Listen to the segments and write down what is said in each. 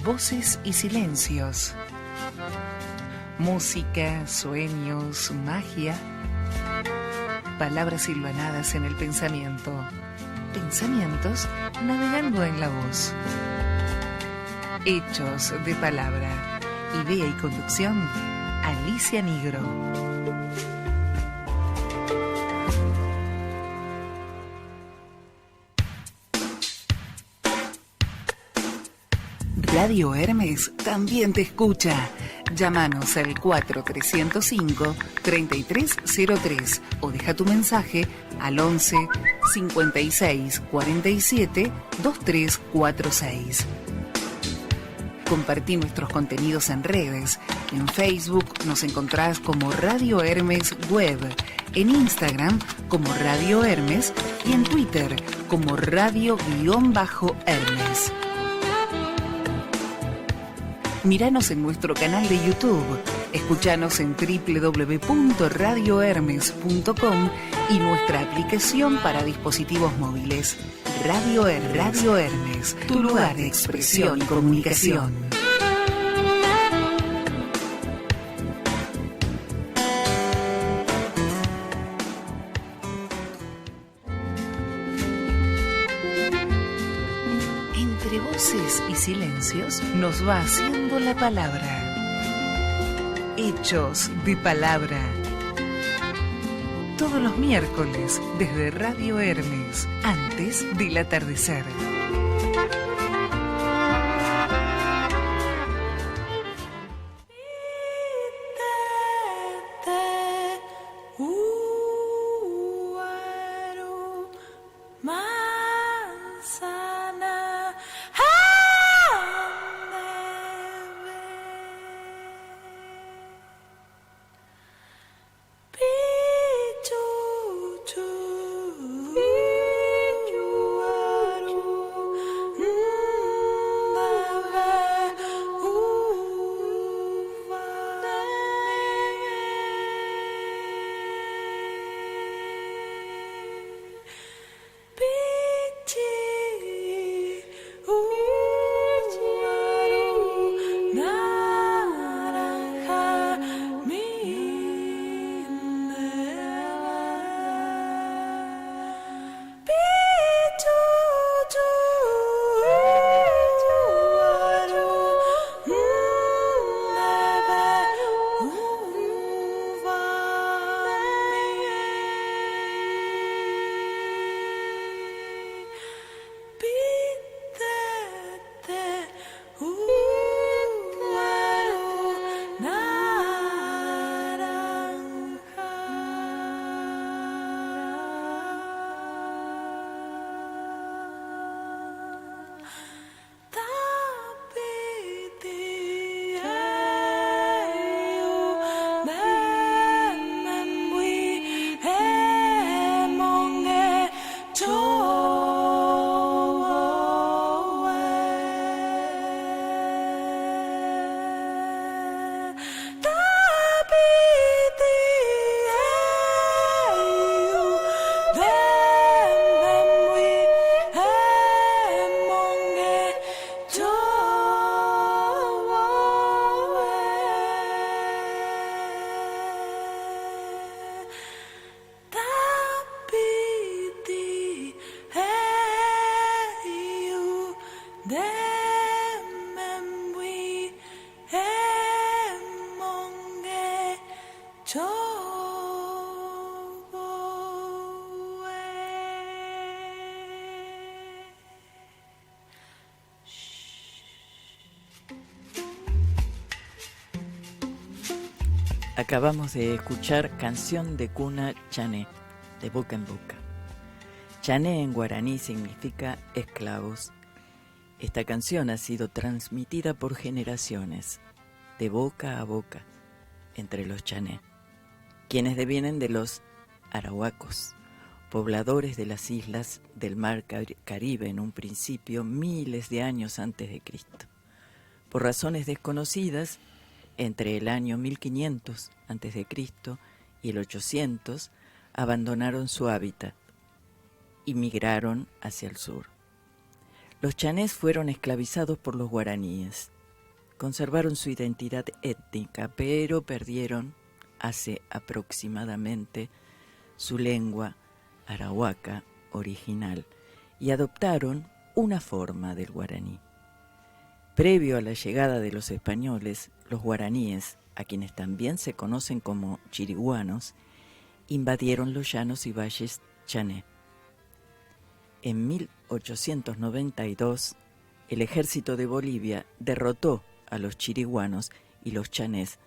voces y silencios. Música, sueños, magia. Palabras hilvanadas en el pensamiento. Pensamientos navegando en la voz. Hechos de palabra. Idea y conducción, Alicia Nigro. Radio Hermes también te escucha. Llámanos al 4305-3303 o deja tu mensaje al 11 56 47 2346. Compartí nuestros contenidos en redes. En Facebook nos encontrás como Radio Hermes Web, en Instagram como Radio Hermes y en Twitter como Radio-Hermes. Míranos en nuestro canal de YouTube, escuchanos en www.radiohermes.com y nuestra aplicación para dispositivos móviles. Radio Hermes, tu lugar de expresión y comunicación. Entre voces y silencios nos va haciendo la palabra. Hechos de palabra. Todos los miércoles desde Radio Hermes, antes del atardecer. Acabamos de escuchar Canción de Cuna Chané, de boca en boca. Chané en guaraní significa esclavos. Esta canción ha sido transmitida por generaciones, de boca a boca, entre los chané, quienes devienen de los arahuacos, pobladores de las islas del mar Caribe en un principio, miles de años antes de Cristo. Por razones desconocidas, entre el año 1500 a.C. y el 800, abandonaron su hábitat y migraron hacia el sur. Los chanés fueron esclavizados por los guaraníes conservaron su identidad étnica, pero perdieron hace aproximadamente su lengua arahuaca original y adoptaron una forma del guaraní. Previo a la llegada de los españoles, los guaraníes, a quienes también se conocen como chiriguanos, invadieron los llanos y valles chané. En 1892, el ejército de Bolivia derrotó a los chiriguanos y los chanés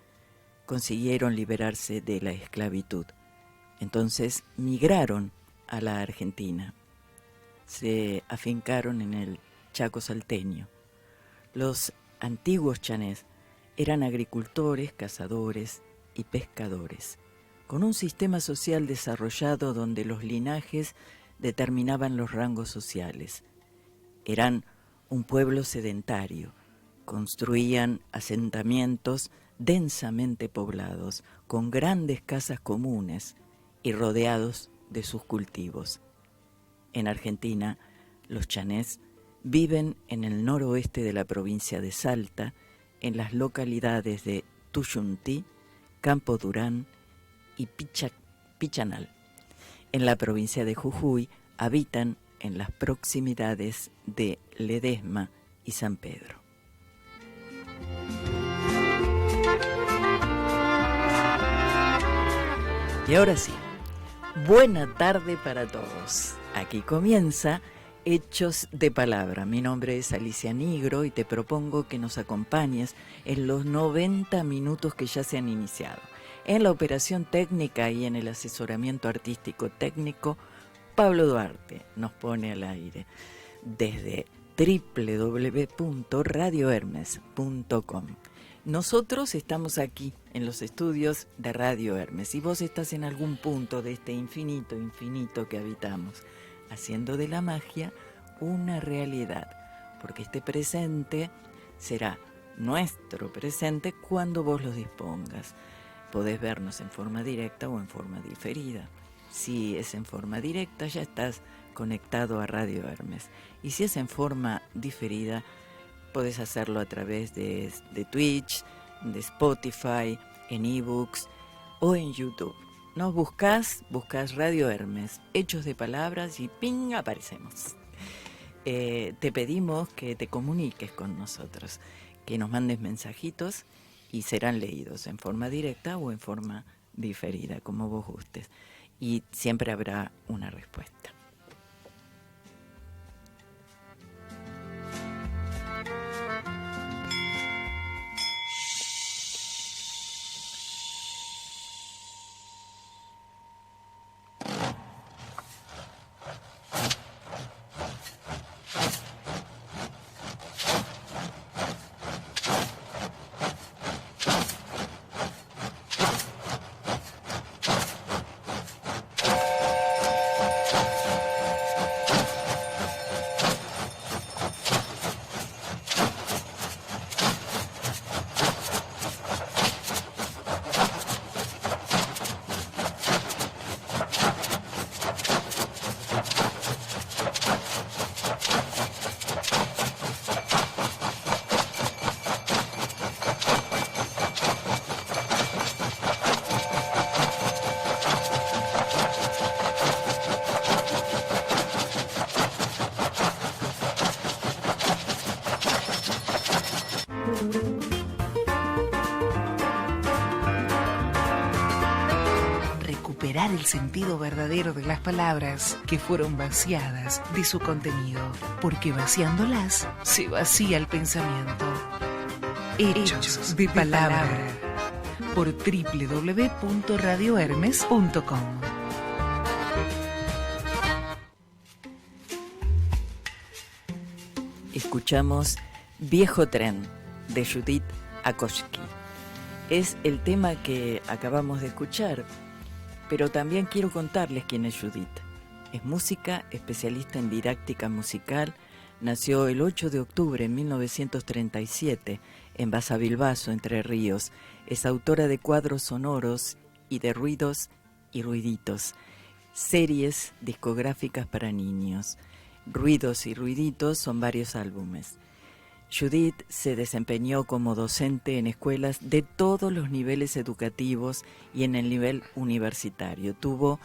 consiguieron liberarse de la esclavitud. Entonces migraron a la Argentina. Se afincaron en el Chaco salteño. Los antiguos chanés eran agricultores, cazadores y pescadores, con un sistema social desarrollado donde los linajes determinaban los rangos sociales. Eran un pueblo sedentario, construían asentamientos densamente poblados, con grandes casas comunes y rodeados de sus cultivos. En Argentina, los chanés viven en el noroeste de la provincia de Salta, en las localidades de Tuyuntí, Campo Durán y Pichanal. En la provincia de Jujuy habitan en las proximidades de Ledesma y San Pedro. Y ahora sí, buena tarde para todos. Aquí comienza Hechos de Palabra. Mi nombre es Alicia Nigro y te propongo que nos acompañes en los 90 minutos que ya se han iniciado. En la operación técnica y en el asesoramiento artístico técnico, Pablo Duarte nos pone al aire desde www.radiohermes.com. Nosotros estamos aquí en los estudios de Radio Hermes y vos estás en algún punto de este infinito que habitamos, haciendo de la magia una realidad, porque este presente será nuestro presente cuando vos lo dispongas. Podés vernos en forma directa o en forma diferida. Si es en forma directa, ya estás conectado a Radio Hermes. Y si es en forma diferida, podés hacerlo a través de Twitch, de Spotify, en ebooks o en YouTube. Nos buscás Radio Hermes, Hechos de Palabras y ¡ping! Aparecemos. Te pedimos que te comuniques con nosotros, que nos mandes mensajitos y serán leídos en forma directa o en forma diferida, como vos gustes. Y siempre habrá una respuesta. El sentido verdadero de las palabras que fueron vaciadas de su contenido, porque vaciándolas se vacía el pensamiento. Hechos de Palabra por www.radiohermes.com. Escuchamos Viejo Tren de Judith Akoski. Es el tema que acabamos de escuchar. Pero también quiero contarles quién es Judith. Es música, especialista en didáctica musical. Nació el 8 de octubre de 1937 en Basavilbaso, Entre Ríos. Es autora de cuadros sonoros y de ruidos y ruiditos. Series discográficas para niños. Ruidos y ruiditos son varios álbumes. Judith se desempeñó como docente en escuelas de todos los niveles educativos y en el nivel universitario. Tuvo,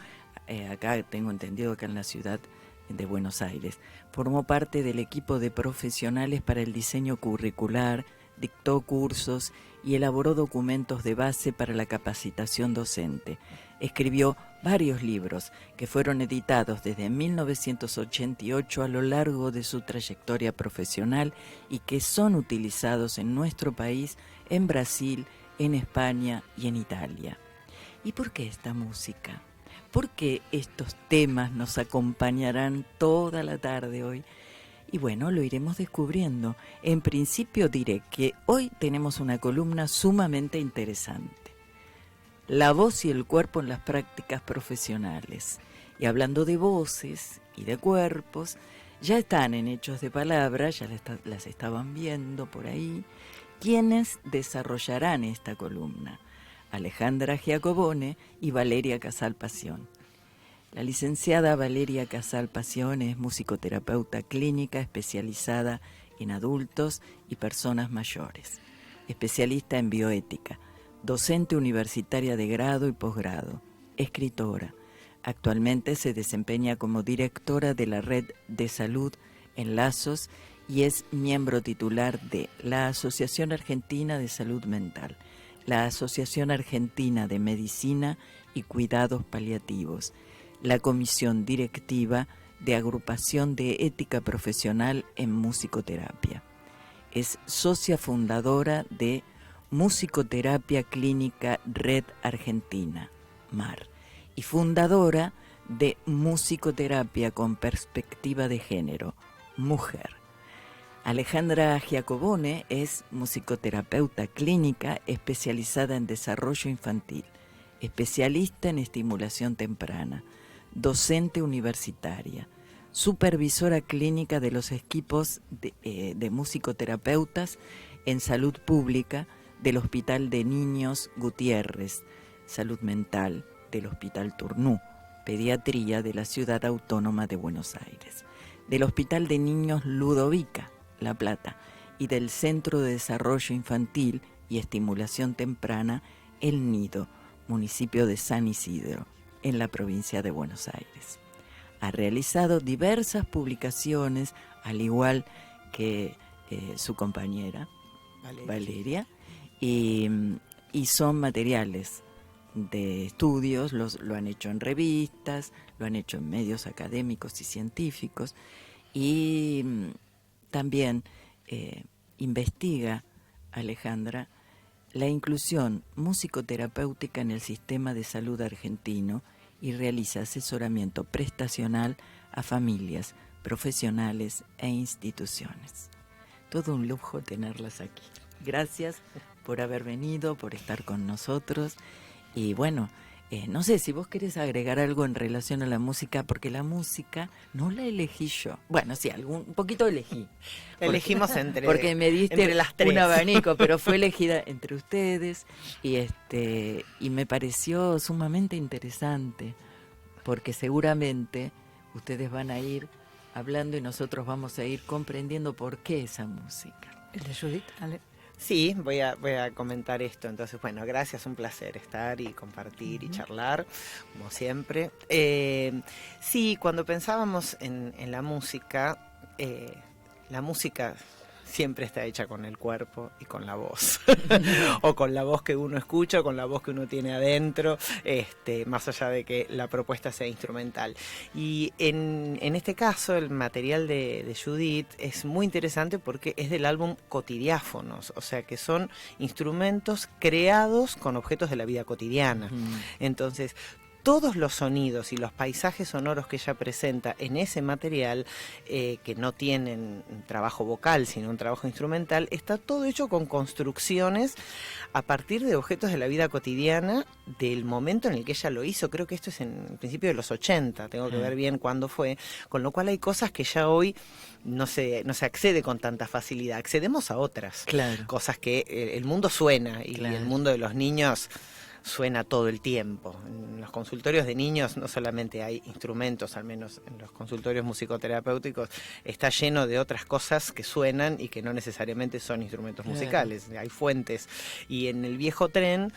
acá tengo entendido que en la ciudad de Buenos Aires, formó parte del equipo de profesionales para el diseño curricular, dictó cursos y elaboró documentos de base para la capacitación docente. Escribió varios libros que fueron editados desde 1988 a lo largo de su trayectoria profesional y que son utilizados en nuestro país, en Brasil, en España y en Italia. ¿Y por qué esta música? ¿Por qué estos temas nos acompañarán toda la tarde hoy? Y bueno, lo iremos descubriendo. En principio diré que hoy tenemos una columna sumamente interesante. La voz y el cuerpo en las prácticas profesionales. Y hablando de voces y de cuerpos, ya están en Hechos de Palabra, ya las estaban viendo por ahí, quienes desarrollarán esta columna. Alejandra Giacobone y Valeria Casal Pasión. La licenciada Valeria Casal Pasión es musicoterapeuta clínica especializada en adultos y personas mayores, especialista en bioética, docente universitaria de grado y posgrado, escritora. Actualmente se desempeña como directora de la Red de Salud en Lazos y es miembro titular de la Asociación Argentina de Salud Mental, la Asociación Argentina de Medicina y Cuidados Paliativos, la Comisión Directiva de Agrupación de Ética Profesional en Musicoterapia. Es socia fundadora de Musicoterapia Clínica Red Argentina, MAR, y fundadora de Musicoterapia con Perspectiva de Género, MUJER. Alejandra Giacobone es musicoterapeuta clínica especializada en desarrollo infantil, especialista en estimulación temprana, docente universitaria, supervisora clínica de los equipos de musicoterapeutas en salud pública del Hospital de Niños Gutiérrez, salud mental del Hospital Turnú, pediatría de la Ciudad Autónoma de Buenos Aires, del Hospital de Niños Ludovica, La Plata, y del Centro de Desarrollo Infantil y Estimulación Temprana El Nido, municipio de San Isidro, en la provincia de Buenos Aires. Ha realizado diversas publicaciones, al igual que su compañera Valeria, y son materiales de estudios, lo han hecho en revistas, lo han hecho en medios académicos y científicos, y también investiga, Alejandra, la inclusión musicoterapéutica en el sistema de salud argentino y realiza asesoramiento prestacional a familias, profesionales e instituciones. Todo un lujo tenerlas aquí. Gracias por haber venido, por estar con nosotros. Y bueno, no sé si vos querés agregar algo en relación a la música, porque la música no la elegí yo. Bueno, sí, un poquito elegí. Elegimos porque me diste entre las tres. Un abanico, pero fue elegida entre ustedes y me pareció sumamente interesante, porque seguramente ustedes van a ir hablando y nosotros vamos a ir comprendiendo por qué esa música. ¿El de Judith? Ale. Sí, voy a comentar esto. Entonces, bueno, gracias, un placer estar y compartir y charlar, como siempre. Sí, cuando pensábamos en la música siempre está hecha con el cuerpo y con la voz, o con la voz que uno escucha, o con la voz que uno tiene adentro, más allá de que la propuesta sea instrumental. Y en este caso, el material de Judith es muy interesante porque es del álbum Cotidiáfonos, o sea que son instrumentos creados con objetos de la vida cotidiana. Entonces, todos los sonidos y los paisajes sonoros que ella presenta en ese material, que no tienen un trabajo vocal, sino un trabajo instrumental, está todo hecho con construcciones a partir de objetos de la vida cotidiana del momento en el que ella lo hizo. Creo que esto es en principio de los 80, tengo que ver bien cuándo fue, con lo cual hay cosas que ya hoy no se accede con tanta facilidad, accedemos a otras Claro. cosas que el mundo suena y Claro. el mundo de los niños suena todo el tiempo. En los consultorios de niños no solamente hay instrumentos, al menos en los consultorios musicoterapéuticos, está lleno de otras cosas que suenan y que no necesariamente son instrumentos musicales. Hay fuentes. Y en el viejo tren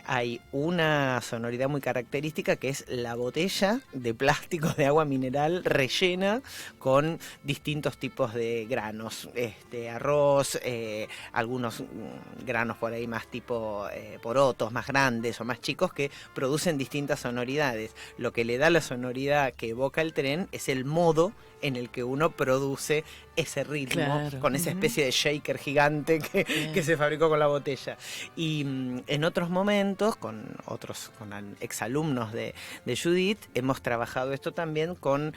hay una sonoridad muy característica que es la botella de plástico de agua mineral rellena con distintos tipos de granos. Arroz, algunos granos por ahí más tipo porotos, más grandes o más chicos, que producen distintas sonoridades. Lo que le da la sonoridad que evoca el tren es el modo en el que uno produce ese ritmo, con esa especie de shaker gigante que se fabricó con la botella. Y en otros momentos, con exalumnos de Judith, hemos trabajado esto también con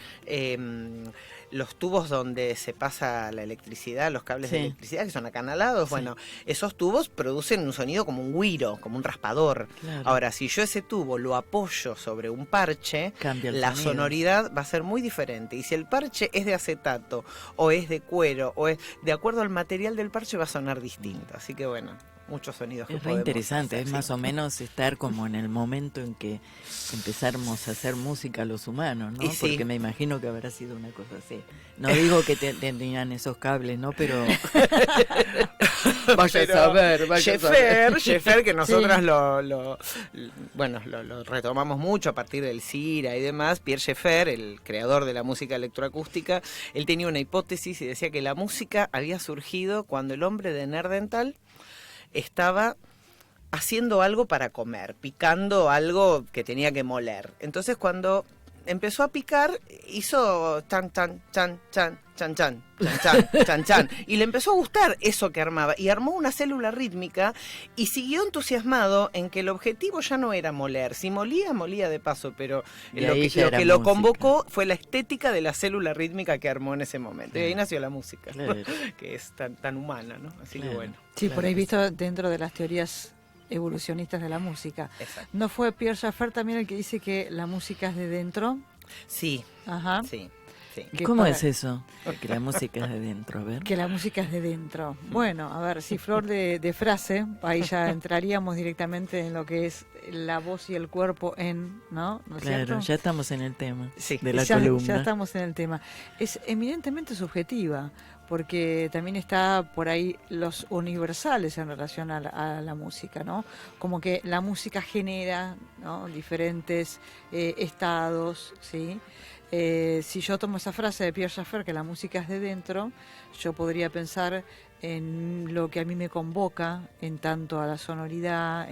los tubos donde se pasa la electricidad, los cables de electricidad que son acanalados. Bueno, esos tubos producen un sonido como un güiro, como un raspador. Ahora, si yo ese tubo lo apoyo sobre un parche, la sonoridad va a ser muy diferente. Y si el parche es de acetato o es de cuero o es de acuerdo al material del parche, va a sonar distinto. Así que bueno, muchos sonidos que es re podemos interesante, hacer, es más o menos estar como en el momento en que empezamos a hacer música los humanos, ¿no? Porque me imagino que habrá sido una cosa así. No digo que tenían esos cables, ¿no? Pero vaya a saber. Schaeffer, que nosotras lo retomamos mucho a partir del CIRA y demás. Pierre Schaeffer, el creador de la música electroacústica, él tenía una hipótesis y decía que la música había surgido cuando el hombre de Neandertal estaba haciendo algo para comer, picando algo que tenía que moler. Entonces cuando empezó a picar, hizo chan, chan, chan, chan, chan, chan, chan, chan, chan, y le empezó a gustar eso que armaba, y armó una célula rítmica, y siguió entusiasmado en que el objetivo ya no era moler. Si molía, molía de paso, pero lo que lo convocó fue la estética de la célula rítmica que armó en ese momento. Y ahí nació la música, que es tan humana, ¿no? Así que bueno. Sí, por ahí visto dentro de las teorías evolucionistas de la música. Exacto. ¿No fue Pierre Schaeffer también el que dice que la música es de dentro? Sí. Ajá. Sí. ¿Cómo es eso? Que la música es de dentro, a ver. Que la música es de dentro. Bueno, a ver, si flor de frase, ahí ya entraríamos directamente en lo que es la voz y el cuerpo ¿no? ¿No es cierto? Ya estamos en el tema de la columna. Ya estamos en el tema. Es eminentemente subjetiva, porque también está por ahí los universales en relación a la música, ¿no? Como que la música genera, ¿no?, diferentes estados, ¿sí? Si yo tomo esa frase de Pierre Schaeffer, que la música es de dentro, yo podría pensar en lo que a mí me convoca, en tanto a la sonoridad,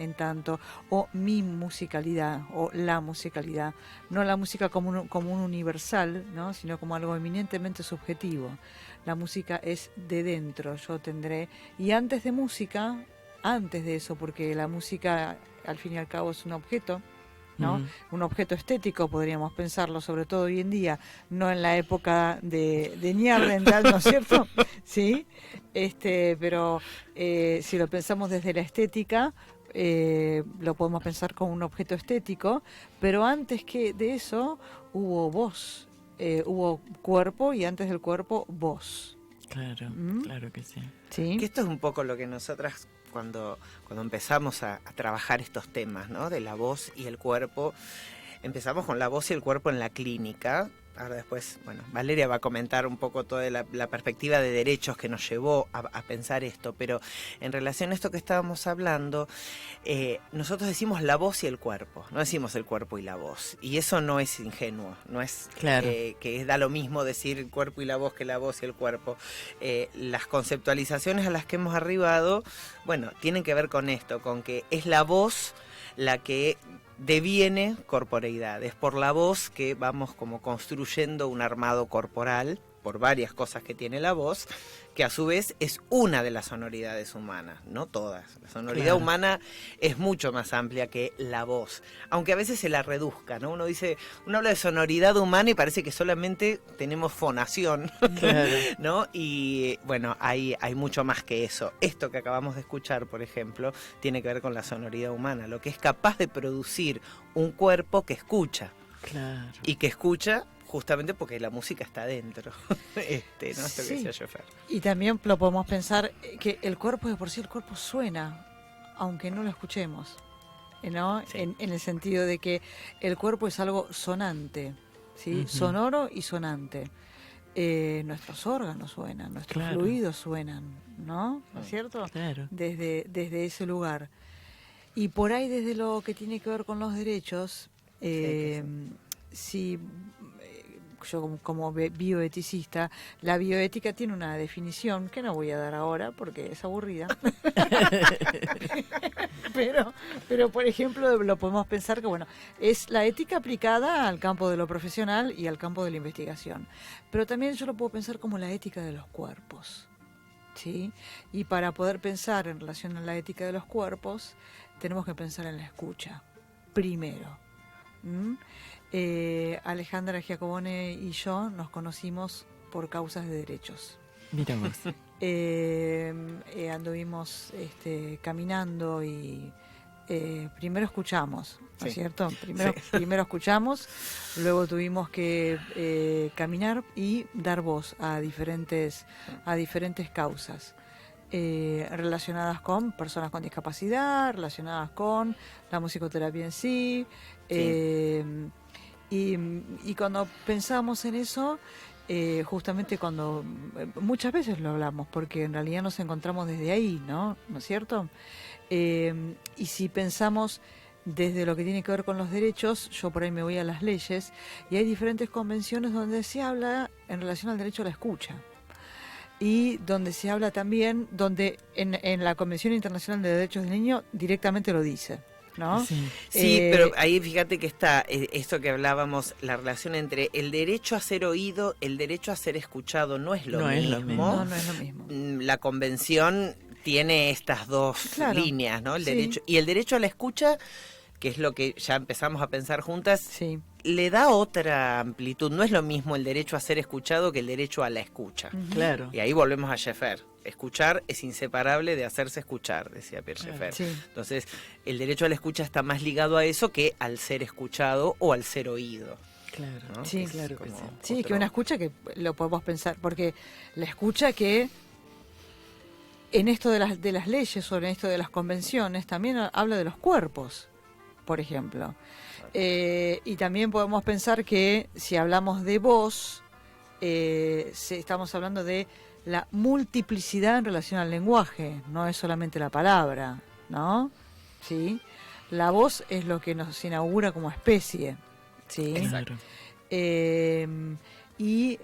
o mi musicalidad, o la musicalidad. No la música como un universal, ¿no?, sino como algo eminentemente subjetivo. La música es de dentro, yo tendré. Y antes de eso, porque la música al fin y al cabo es un objeto, ¿no? Un objeto estético, podríamos pensarlo, sobre todo hoy en día, no en la época de Neandertal, ¿no es cierto? Sí, pero si lo pensamos desde la estética, lo podemos pensar como un objeto estético, pero antes que de eso hubo voz, hubo cuerpo, y antes del cuerpo voz. Claro, claro que sí. ¿Sí? Que esto es un poco lo que nosotras cuando empezamos a trabajar estos temas, ¿no?, de la voz y el cuerpo, empezamos con la voz y el cuerpo en la clínica. Ahora después, bueno, Valeria va a comentar un poco toda la perspectiva de derechos que nos llevó a pensar esto, pero en relación a esto que estábamos hablando, nosotros decimos la voz y el cuerpo, no decimos el cuerpo y la voz, y eso no es ingenuo, no es que da lo mismo decir el cuerpo y la voz que la voz y el cuerpo. Las conceptualizaciones a las que hemos arribado, bueno, tienen que ver con esto, con que es la voz la que deviene corporeidad. Es por la voz que vamos como construyendo un armado corporal, por varias cosas que tiene la voz, que a su vez es una de las sonoridades humanas, no todas. La sonoridad humana es mucho más amplia que la voz, aunque a veces se la reduzca, ¿no? Uno habla de sonoridad humana y parece que solamente tenemos fonación, ¿no? Y bueno, hay mucho más que eso. Esto que acabamos de escuchar, por ejemplo, tiene que ver con la sonoridad humana, lo que es capaz de producir un cuerpo que escucha. Y que escucha justamente porque la música está adentro, ¿no? Esto que decía Schaeffer. Y también lo podemos pensar que el cuerpo de por sí, el cuerpo suena, aunque no lo escuchemos. ¿no? Sí. En el sentido de que el cuerpo es algo sonante, ¿sí? Ujú. Sonoro y sonante. Nuestros órganos suenan, nuestros Claro. fluidos suenan, ¿no? ¿No es cierto? Claro. Desde ese lugar. Y por ahí, desde lo que tiene que ver con los derechos, que si yo como bioeticista, la bioética tiene una definición que no voy a dar ahora porque es aburrida. pero por ejemplo lo podemos pensar que bueno, es la ética aplicada al campo de lo profesional y al campo de la investigación. Pero también yo lo puedo pensar como la ética de los cuerpos. ¿Sí? Y para poder pensar en relación a la ética de los cuerpos, tenemos que pensar en la escucha, primero. Alejandra Giacobone y yo nos conocimos por causas de derechos. Mira vos. Anduvimos caminando y primero escuchamos, ¿no es Sí. cierto? Primero escuchamos, luego tuvimos que caminar y dar voz a diferentes causas relacionadas con personas con discapacidad, relacionadas con la musicoterapia en sí. Y cuando pensamos en eso, justamente cuando muchas veces lo hablamos, porque en realidad nos encontramos desde ahí, ¿no es cierto? Y si pensamos desde lo que tiene que ver con los derechos, yo por ahí me voy a las leyes, y hay diferentes convenciones donde se habla en relación al derecho a la escucha. Y donde se habla también, donde en la Convención Internacional de Derechos del Niño directamente lo dice, ¿no? Sí. Sí, pero ahí fíjate que está esto que hablábamos, la relación entre el derecho a ser oído, el derecho a ser escuchado, no es lo No es mismo. lo mismo. No es lo mismo. La convención tiene estas dos Claro. líneas, ¿no? El Sí. derecho y el derecho a la escucha, que es lo que ya empezamos a pensar juntas, Sí. le da otra amplitud. No es lo mismo el derecho a ser escuchado que el derecho a la escucha. Claro. Y ahí volvemos a Schaeffer. Escuchar es inseparable de hacerse escuchar, decía Pierre Schaeffer. Sí. Entonces, el derecho a la escucha está más ligado a eso que al ser escuchado o al ser oído. Claro. ¿no? Sí, Es claro que como sí. Sí, otro- que una escucha que lo podemos pensar, porque la escucha que en esto de las leyes o en esto de las convenciones también habla de los cuerpos, por ejemplo. Y también podemos pensar que si hablamos de voz, estamos hablando de la multiplicidad en relación al lenguaje, no es solamente la palabra, ¿no? ¿Sí? La voz es lo que nos inaugura como especie, ¿sí? Claro. Y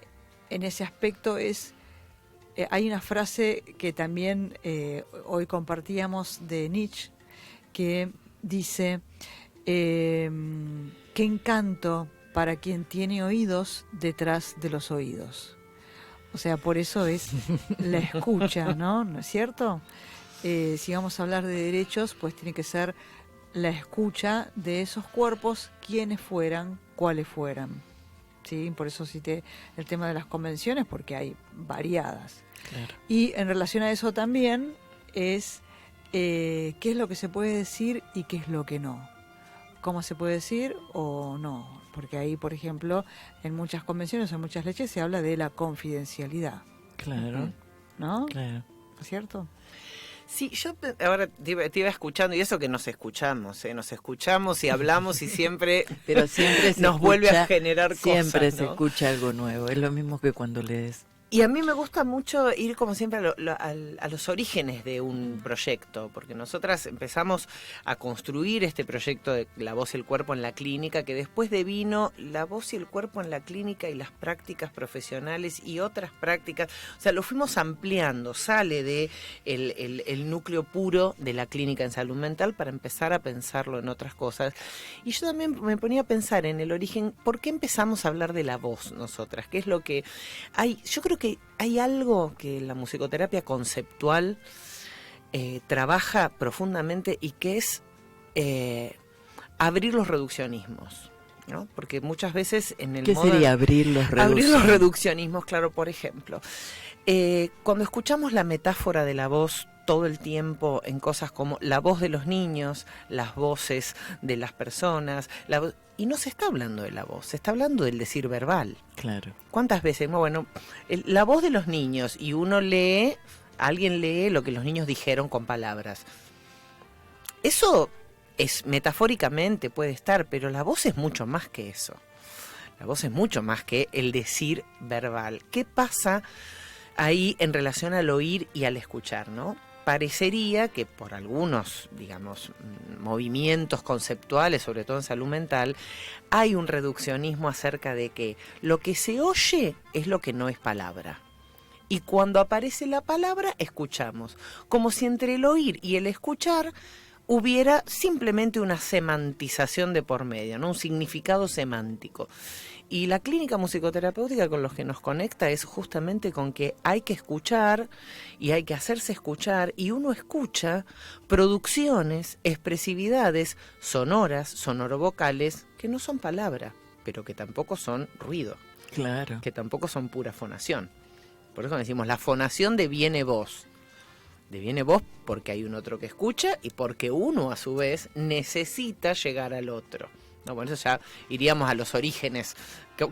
en ese aspecto hay una frase que también hoy compartíamos de Nietzsche, que dice, qué encanto para quien tiene oídos detrás de los oídos. O sea, por eso es la escucha, ¿no? ¿No es cierto? Si vamos a hablar de derechos, pues tiene que ser la escucha de esos cuerpos, quienes fueran, cuáles fueran. ¿Sí? Por eso cité el tema de las convenciones, porque hay variadas. Claro. Y en relación a eso también es qué es lo que se puede decir y qué es lo que no. Cómo se puede decir o no. Porque ahí, por ejemplo, en muchas convenciones, en muchas leyes se habla de la confidencialidad, Claro. ¿no? Claro. ¿No es cierto? Sí, yo ahora te iba escuchando, y eso que nos escuchamos y hablamos y siempre Pero siempre se nos vuelve a escucha- generar Siempre cosas, se ¿no? escucha algo nuevo. Es lo mismo que cuando lees. Y a mí me gusta mucho ir como siempre a los orígenes de un proyecto, porque nosotras empezamos a construir este proyecto de la voz y el cuerpo en la clínica, que después devino la voz y el cuerpo en la clínica y las prácticas profesionales y otras prácticas. O sea, lo fuimos ampliando, sale de el núcleo puro de la clínica en salud mental para empezar a pensarlo en otras cosas. Y yo también me ponía a pensar en el origen, ¿por qué empezamos a hablar de la voz nosotras? ¿Qué es lo que hay? Yo creo que hay algo que la musicoterapia conceptual trabaja profundamente y que es abrir los reduccionismos, ¿no? Porque muchas veces en el ¿Qué modo sería abrir los abrir los reduccionismos? reduccionismos, claro, por ejemplo, cuando escuchamos la metáfora de la voz todo el tiempo en cosas como la voz de los niños, las voces de las personas, y no se está hablando de la voz, se está hablando del decir verbal. Claro. ¿Cuántas veces? Bueno, la voz de los niños, y alguien lee lo que los niños dijeron con palabras. Eso es metafóricamente puede estar, pero la voz es mucho más que eso. La voz es mucho más que el decir verbal. ¿Qué pasa ahí en relación al oír y al escuchar, no? Parecería que por algunos, digamos, movimientos conceptuales, sobre todo en salud mental, hay un reduccionismo acerca de que lo que se oye es lo que no es palabra. Y cuando aparece la palabra, escuchamos. Como si entre el oír y el escuchar hubiera simplemente una semantización de por medio, ¿no? Un significado semántico. Y la clínica musicoterapéutica con los que nos conecta es justamente con que hay que escuchar y hay que hacerse escuchar, y uno escucha producciones, expresividades sonoras, sonorovocales, que no son palabra, pero que tampoco son ruido, Claro. que tampoco son pura fonación. Por eso decimos, la fonación deviene voz. Deviene voz porque hay un otro que escucha y porque uno a su vez necesita llegar al otro. No, por eso ya iríamos a los orígenes,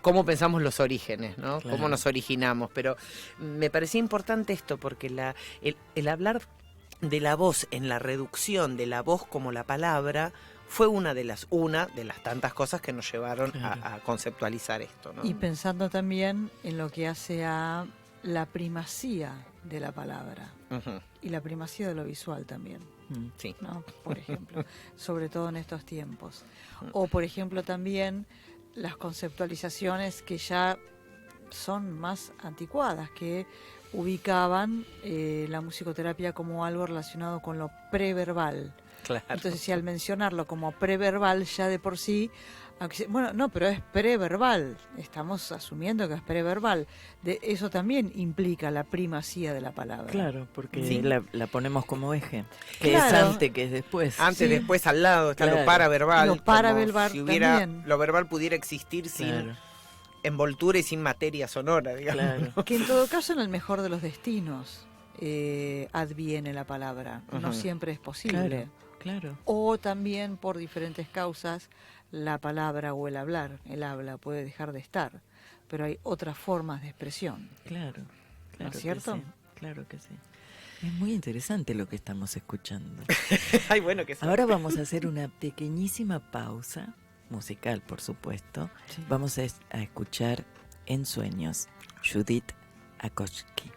cómo pensamos los orígenes, ¿no? Claro. Cómo nos originamos. Pero me parecía importante esto porque el hablar de la voz en la reducción de la voz como la palabra fue una de las tantas cosas que nos llevaron Claro. a conceptualizar esto, ¿no? Y pensando también en lo que hace a la primacía de la palabra Ujú, y la primacía de lo visual también, sí. ¿no? Por ejemplo, sobre todo en estos tiempos. O, por ejemplo, también las conceptualizaciones que ya son más anticuadas, que ubicaban la musicoterapia como algo relacionado con lo preverbal. Claro. Entonces, si al mencionarlo como preverbal, ya de por sí, aunque bueno, no, pero es preverbal, estamos asumiendo que es preverbal, eso también implica la primacía de la palabra. Claro, porque Sí. la ponemos como eje. Que Claro. es antes, que es después. Antes, Sí. después, al lado está Claro. lo paraverbal. Lo como paraverbal si hubiera, también. lo verbal pudiera existir sin Claro, envoltura y sin materia sonora, digamos. claro. Que en todo caso, en el mejor de los destinos, adviene la palabra. No Ujú. siempre es posible. Claro, claro. O también por diferentes causas, la palabra o el hablar, el habla puede dejar de estar. Pero hay otras formas de expresión. Claro, claro. ¿No es cierto? Que sí, claro que sí. Es muy interesante lo que estamos escuchando. Ay, bueno, que Ahora vamos a hacer una pequeñísima pausa, musical por supuesto. Sí. Vamos a escuchar En Sueños, Judith Akoski.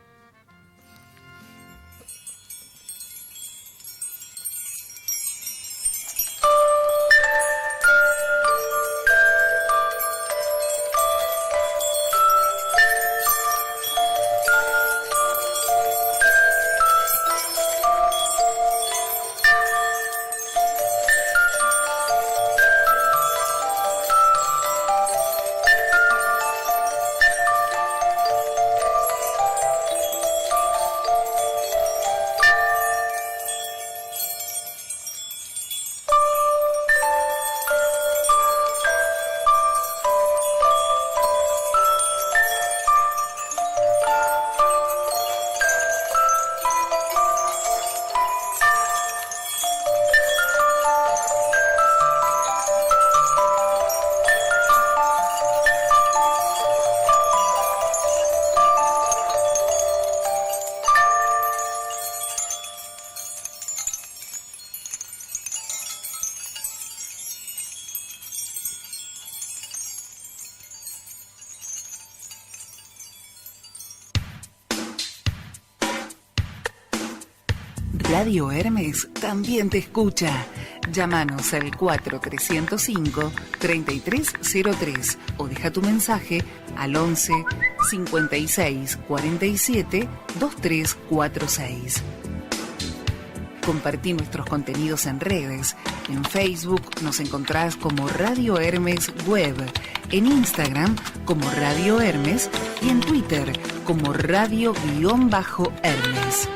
Radio Hermes también te escucha. Llámanos al 4305-3303 o deja tu mensaje al 11 56 47 2346. Compartí nuestros contenidos en redes. En Facebook nos encontrás como Radio Hermes Web, en Instagram como Radio Hermes y en Twitter como Radio-Hermes.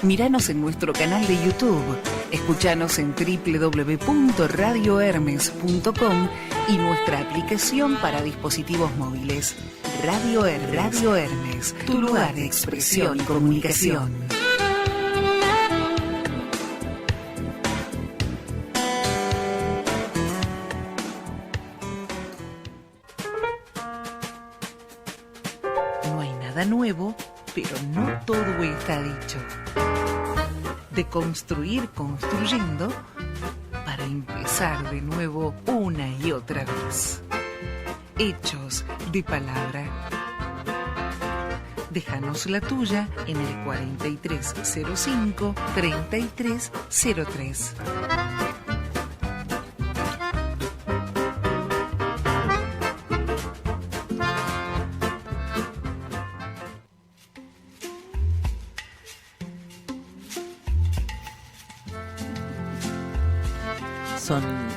Míranos en nuestro canal de YouTube, escuchanos en www.radiohermes.com y nuestra aplicación para dispositivos móviles. Radio Hermes, tu lugar de expresión y comunicación. No hay nada nuevo, pero no todo está dicho. de construir construyendo para empezar de nuevo una y otra vez. Hechos de palabra. Déjanos la tuya en el 4305-3303.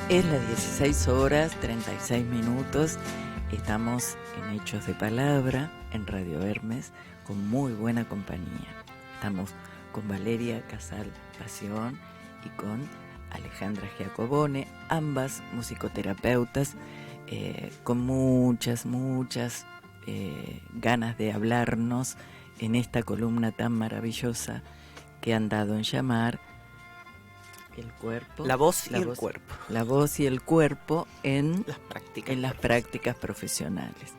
Es las 16 horas 36 minutos. Estamos en Hechos de Palabra, en Radio Hermes, con muy buena compañía. Estamos con Valeria Casal Pasión y con Alejandra Giacobone, ambas musicoterapeutas, con muchas ganas de hablarnos en esta columna tan maravillosa que han dado en llamar el cuerpo, la voz y el cuerpo. La voz y el cuerpo en las prácticas profesionales.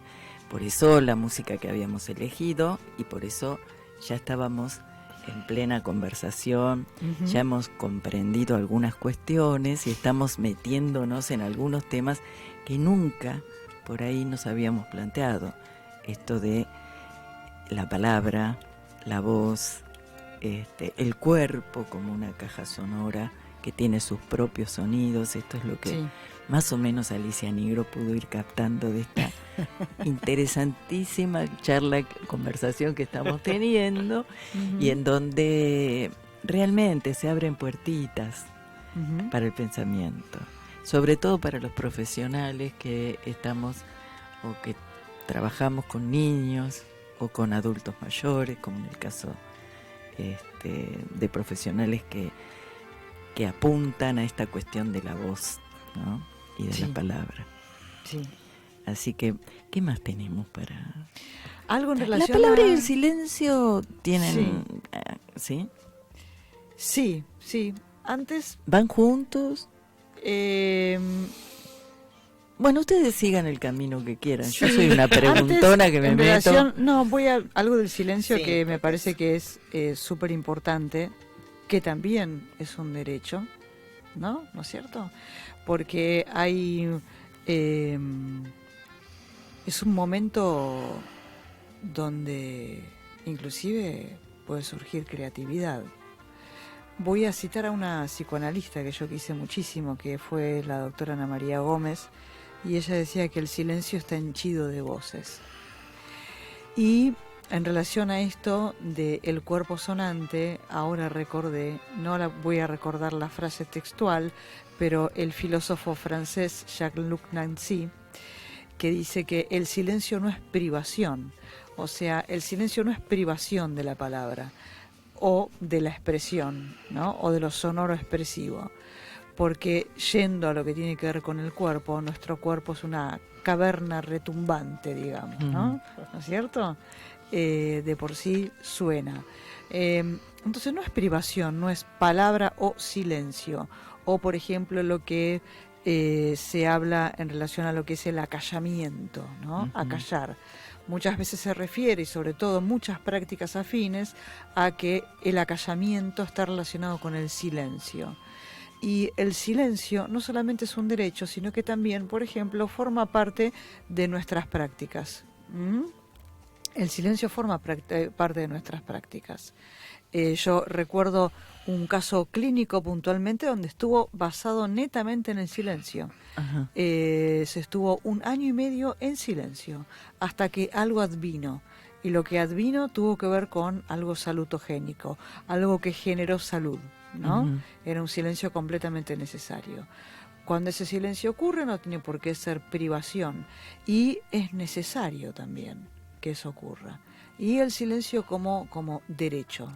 Por eso la música que habíamos elegido y por eso ya estábamos en plena conversación, ya hemos comprendido algunas cuestiones y estamos metiéndonos en algunos temas que nunca por ahí nos habíamos planteado. Esto de la palabra, la voz, el cuerpo como una caja sonora que tiene sus propios sonidos. Esto es lo que más o menos Alicia Nigro pudo ir captando de esta interesantísima conversación que estamos teniendo y en donde realmente se abren puertitas para el pensamiento, sobre todo para los profesionales que estamos o que trabajamos con niños o con adultos mayores, como en el caso de profesionales que apuntan a esta cuestión de la voz, ¿no? Y de la palabra. Sí. Así que, ¿qué más tenemos para...? Algo en relación La palabra y el silencio tienen... ¿Sí? Sí, sí. Antes... ¿Van juntos? Bueno, ustedes sigan el camino que quieran. Yo soy una preguntona antes, que me meto. Voy a algo del silencio que me parece que es súper importante, que también es un derecho, ¿no? ¿No es cierto? Porque hay... es un momento donde inclusive puede surgir creatividad. Voy a citar a una psicoanalista que yo quise muchísimo, que fue la doctora Ana María Gómez, y ella decía que el silencio está henchido de voces. Y en relación a esto del cuerpo sonante, ahora recordé, voy a recordar la frase textual, pero el filósofo francés Jacques-Luc Nancy, que dice que el silencio no es privación, o sea, el silencio no es privación de la palabra o de la expresión, ¿no? O de lo sonoro expresivo, porque yendo a lo que tiene que ver con el cuerpo, nuestro cuerpo es una caverna retumbante, digamos, ¿no? ¿No es cierto? De por sí suena. Entonces no es privación, no es palabra o silencio, o por ejemplo lo que se habla en relación a lo que es el acallamiento, ¿no? Acallar. Muchas veces se refiere, y sobre todo muchas prácticas afines, a que el acallamiento está relacionado con el silencio. Y el silencio no solamente es un derecho, sino que también, por ejemplo, forma parte de nuestras prácticas. El silencio forma parte de nuestras prácticas. Yo recuerdo un caso clínico puntualmente donde estuvo basado netamente en el silencio. Se estuvo 1 año y medio en silencio hasta que algo advino. Y lo que advino tuvo que ver con algo salutogénico, algo que generó salud, ¿no? Era un silencio completamente necesario. Cuando ese silencio ocurre no tiene por qué ser privación y es necesario también que eso ocurra. Y el silencio como derecho,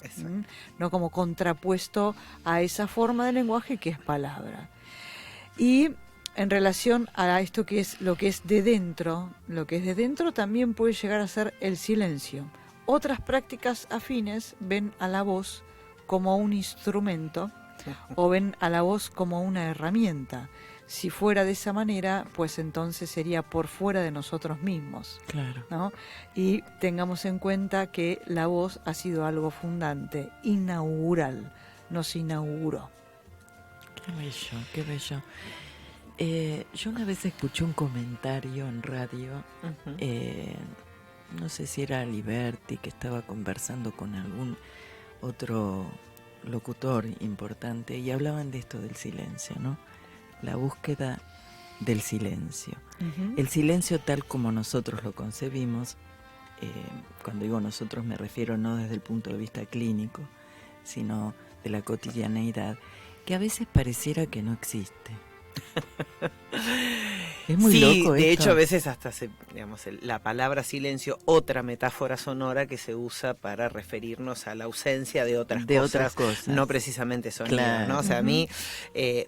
no como contrapuesto a esa forma de lenguaje que es palabra. Y en relación a esto que es lo que es de dentro, también puede llegar a ser el silencio. Otras prácticas afines ven a la voz como un instrumento o ven a la voz como una herramienta. Si fuera de esa manera, pues entonces sería por fuera de nosotros mismos. Claro. ¿No? Y tengamos en cuenta que la voz ha sido algo fundante, inaugural, nos inauguró. Qué bello, qué bello. Yo una vez escuché un comentario en radio, no sé si era Liberty, que estaba conversando con algún otro locutor importante, y hablaban de esto del silencio, ¿no? La búsqueda del silencio. El silencio tal como nosotros lo concebimos, cuando digo nosotros me refiero no desde el punto de vista clínico, sino de la cotidianeidad, que a veces pareciera que no existe. Es muy loco de esto. hecho a veces hasta la palabra silencio, otra metáfora sonora que se usa para referirnos a la ausencia de otras cosas, no precisamente sonido, claro, ¿no? O sea, a mí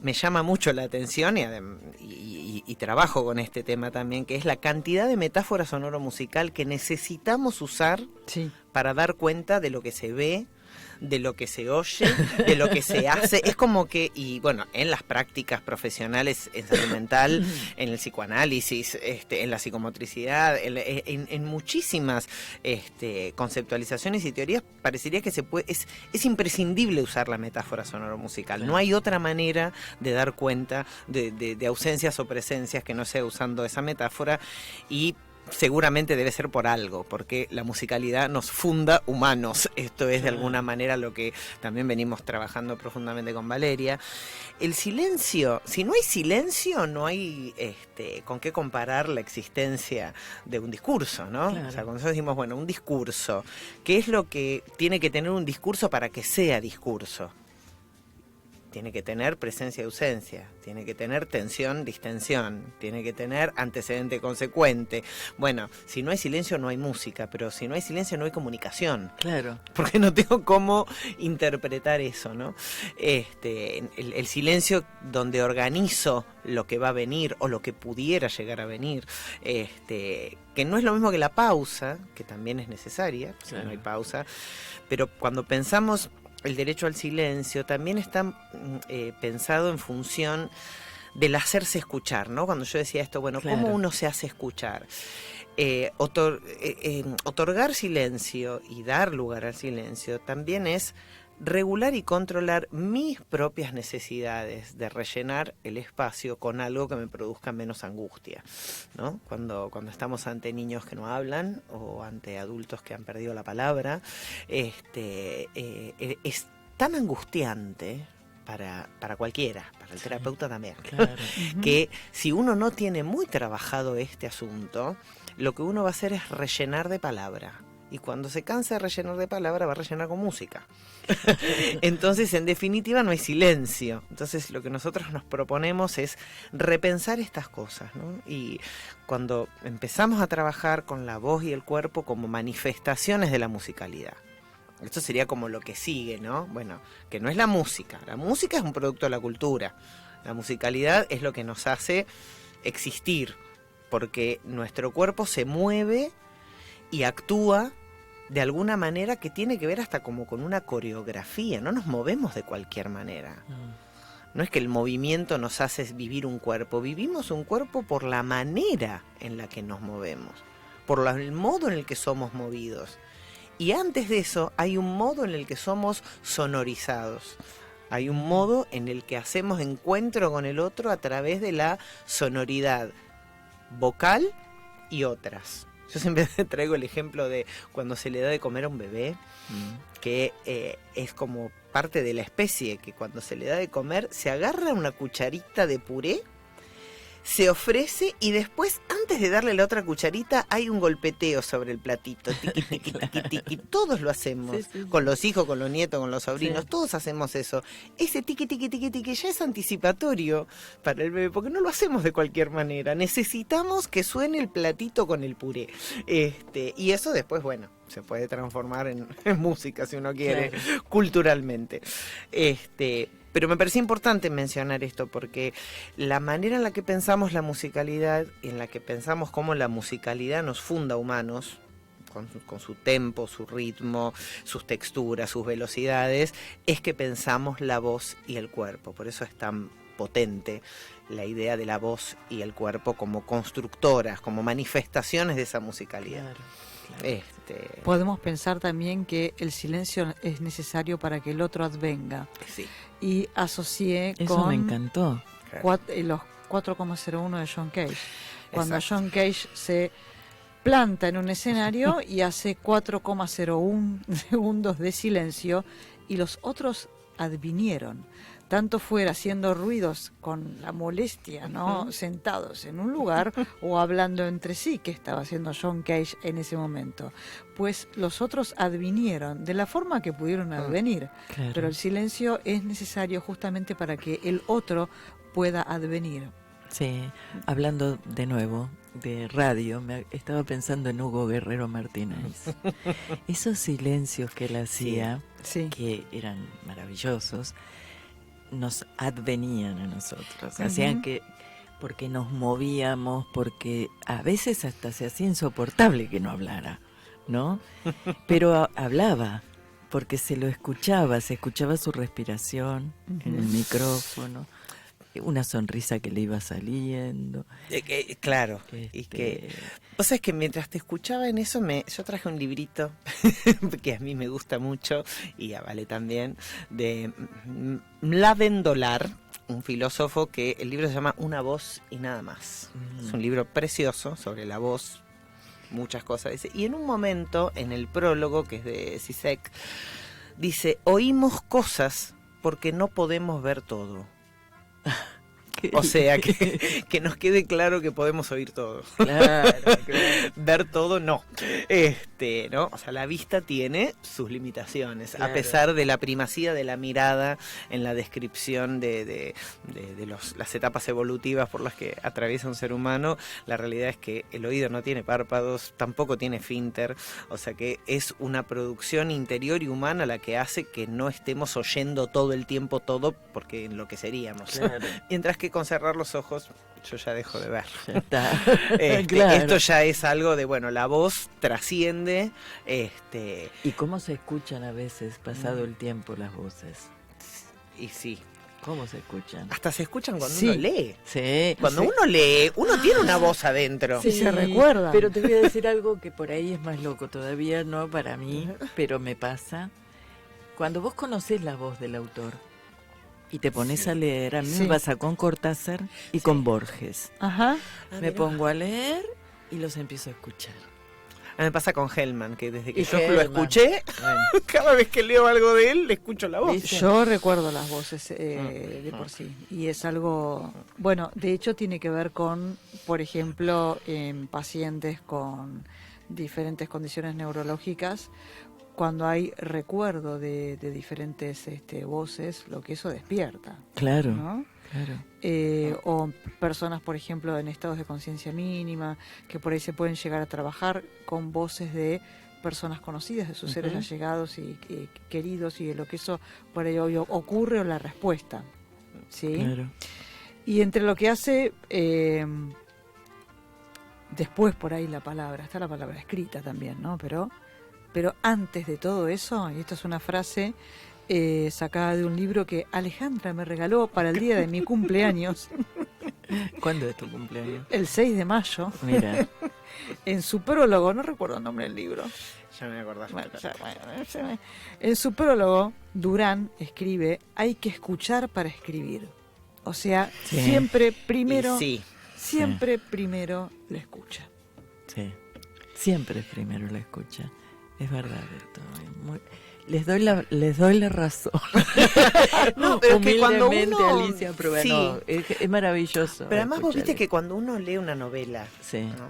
me llama mucho la atención y trabajo con este tema también, que es la cantidad de metáfora sonoro-musical que necesitamos usar para dar cuenta de lo que se ve, de lo que se oye, de lo que se hace. Es como que, y bueno, en las prácticas profesionales en salud mental, en el psicoanálisis, en la psicomotricidad, en muchísimas conceptualizaciones y teorías, parecería que es imprescindible usar la metáfora sonoro-musical. No hay otra manera de dar cuenta de ausencias o presencias que no sea usando esa metáfora, y seguramente debe ser por algo, porque la musicalidad nos funda humanos. Esto es de alguna manera lo que también venimos trabajando profundamente con Valeria. El silencio, si no hay silencio, no hay con qué comparar la existencia de un discurso, ¿no? Claro. O sea, cuando nosotros decimos, bueno, un discurso, ¿qué es lo que tiene que tener un discurso para que sea discurso? Tiene que tener presencia y ausencia, tiene que tener tensión, distensión, tiene que tener antecedente consecuente. Bueno, si no hay silencio no hay música, pero si no hay silencio no hay comunicación. Claro. Porque no tengo cómo interpretar eso, ¿no? El silencio donde organizo lo que va a venir o lo que pudiera llegar a venir, que no es lo mismo que la pausa, que también es necesaria, si no hay pausa, pero cuando pensamos el derecho al silencio también está pensado en función del hacerse escuchar, ¿no? Cuando yo decía esto, bueno, ¿cómo uno se hace escuchar? Otorgar silencio y dar lugar al silencio también es regular y controlar mis propias necesidades de rellenar el espacio con algo que me produzca menos angustia, ¿no? Cuando estamos ante niños que no hablan o ante adultos que han perdido la palabra, es tan angustiante para cualquiera, para el terapeuta también, claro. que si uno no tiene muy trabajado este asunto, lo que uno va a hacer es rellenar de palabra. Y cuando se cansa de rellenar de palabra, va a rellenar con música. Entonces, en definitiva, no hay silencio. Entonces, lo que nosotros nos proponemos es repensar estas cosas, ¿no? Y cuando empezamos a trabajar con la voz y el cuerpo como manifestaciones de la musicalidad. Esto sería como lo que sigue, ¿no? Bueno, que no es la música. La música es un producto de la cultura. La musicalidad es lo que nos hace existir, porque nuestro cuerpo se mueve y actúa de alguna manera que tiene que ver hasta como con una coreografía. No nos movemos de cualquier manera. No es que el movimiento nos hace vivir un cuerpo. Vivimos un cuerpo por la manera en la que nos movemos, por el modo en el que somos movidos. Y antes de eso hay un modo en el que somos sonorizados. Hay un modo en el que hacemos encuentro con el otro a través de la sonoridad vocal y otras. Yo siempre traigo el ejemplo de cuando se le da de comer a un bebé, que es como parte de la especie, que cuando se le da de comer se agarra una cucharita de puré, se ofrece y después, antes de darle la otra cucharita, hay un golpeteo sobre el platito, tiqui, tiqui, tiqui, tiqui. Todos lo hacemos, con los hijos, con los nietos, con los sobrinos, todos hacemos eso. Ese tiqui, tiqui, tiqui, tiqui ya es anticipatorio para el bebé, porque no lo hacemos de cualquier manera. Necesitamos que suene el platito con el puré. Y eso después, bueno, se puede transformar en música, si uno quiere, culturalmente. Pero me parecía importante mencionar esto porque la manera en la que pensamos la musicalidad, en la que pensamos cómo la musicalidad nos funda humanos, con su tempo, su ritmo, sus texturas, sus velocidades, es que pensamos la voz y el cuerpo. Por eso es tan potente la idea de la voz y el cuerpo como constructoras, como manifestaciones de esa musicalidad. Claro. Podemos pensar también que el silencio es necesario para que el otro advenga. Sí. Y asocié Eso con me encantó. los 4,01 de John Cage. Cuando Exacto. John Cage se planta en un escenario y hace 4,01 segundos de silencio y los otros advinieron. Tanto fuera haciendo ruidos con la molestia, ¿no? Sentados en un lugar o hablando entre sí, que estaba haciendo John Cage en ese momento. Pues los otros advinieron de la forma que pudieron advenir. Claro. Pero el silencio es necesario justamente para que el otro pueda advenir. Sí, hablando de nuevo de radio, estaba pensando en Hugo Guerrero Martínez. Esos silencios que él hacía, Sí. que eran maravillosos, nos advenían a nosotros. Ujú. Hacían que, porque nos movíamos, porque a veces hasta se hacía insoportable que no hablara, ¿no? Pero hablaba, porque se lo escuchaba, se escuchaba su respiración en el micrófono, una sonrisa que le iba saliendo. Claro, y que... O sea, es que mientras te escuchaba en eso, yo traje un librito que a mí me gusta mucho, y a Vale también, de Mladen Dolar, un filósofo que el libro se llama Una voz y nada más. Es un libro precioso sobre la voz, muchas cosas. Dice, y en un momento, en el prólogo, que es de Zizek, dice, oímos cosas porque no podemos ver todo. O sea, que nos quede claro que podemos oír todo. Claro. Ver todo, no. ¿No? O sea, la vista tiene sus limitaciones, Claro. a pesar de la primacía de la mirada en la descripción de las etapas evolutivas por las que atraviesa un ser humano. La realidad es que el oído no tiene párpados, tampoco tiene esfínter, o sea que es una producción interior y humana la que hace que no estemos oyendo todo el tiempo todo, porque enloqueceríamos. Claro. Mientras que con cerrar los ojos yo ya dejo de ver. Ya está. Claro. Claro. Esto ya es algo de, bueno, la voz trasciende. ¿Y cómo se escuchan a veces, pasado el tiempo, las voces? Y sí, ¿Cómo se escuchan? hasta se escuchan cuando Sí. uno lee. Sí. Cuando sí. uno lee, uno tiene una voz adentro. Sí. se recuerdan. Pero te voy a decir algo que por ahí es más loco todavía, no para mí, pero me pasa. Cuando vos conocés la voz del autor y te pones a leer, a mí Sí. me pasa con Cortázar y con Borges. Ajá. Me pongo a leer y los empiezo a escuchar. A mí me pasa con Hellman, que desde que Y yo lo Hellman. escuché, Bueno, cada vez que leo algo de él, le escucho la voz. ¿Viste? Yo recuerdo las voces de por sí y es algo, bueno, de hecho tiene que ver con, por ejemplo, en pacientes con diferentes condiciones neurológicas, cuando hay recuerdo de diferentes voces, lo que eso despierta, claro, ¿no? claro. O personas, por ejemplo, en estados de conciencia mínima, que por ahí se pueden llegar a trabajar con voces de personas conocidas, de sus seres Ujú. allegados y queridos, y de lo que eso por ahí obvio ocurre o la respuesta, ¿sí? Claro. Y entre lo que hace después por ahí la palabra, está la palabra escrita también, ¿no? Pero antes de todo eso, y esto es una frase sacada de un libro que Alejandra me regaló para el día de mi cumpleaños, ¿Cuándo es tu cumpleaños? el 6 de mayo, Mira, en su prólogo, no recuerdo el nombre del libro, Ya me voy a acordar. en su prólogo, Durán escribe, hay que escuchar para escribir. O sea, Sí. siempre primero, Y sí, siempre primero la escucha. sí. Siempre es primero la escucha. Es verdad esto. Les doy la razón. No, pero es que cuando Humildemente, uno- Alicia prueba, sí. no, es maravilloso. pero además vos escuchar viste que esto. cuando uno lee una novela, Sí, ¿no?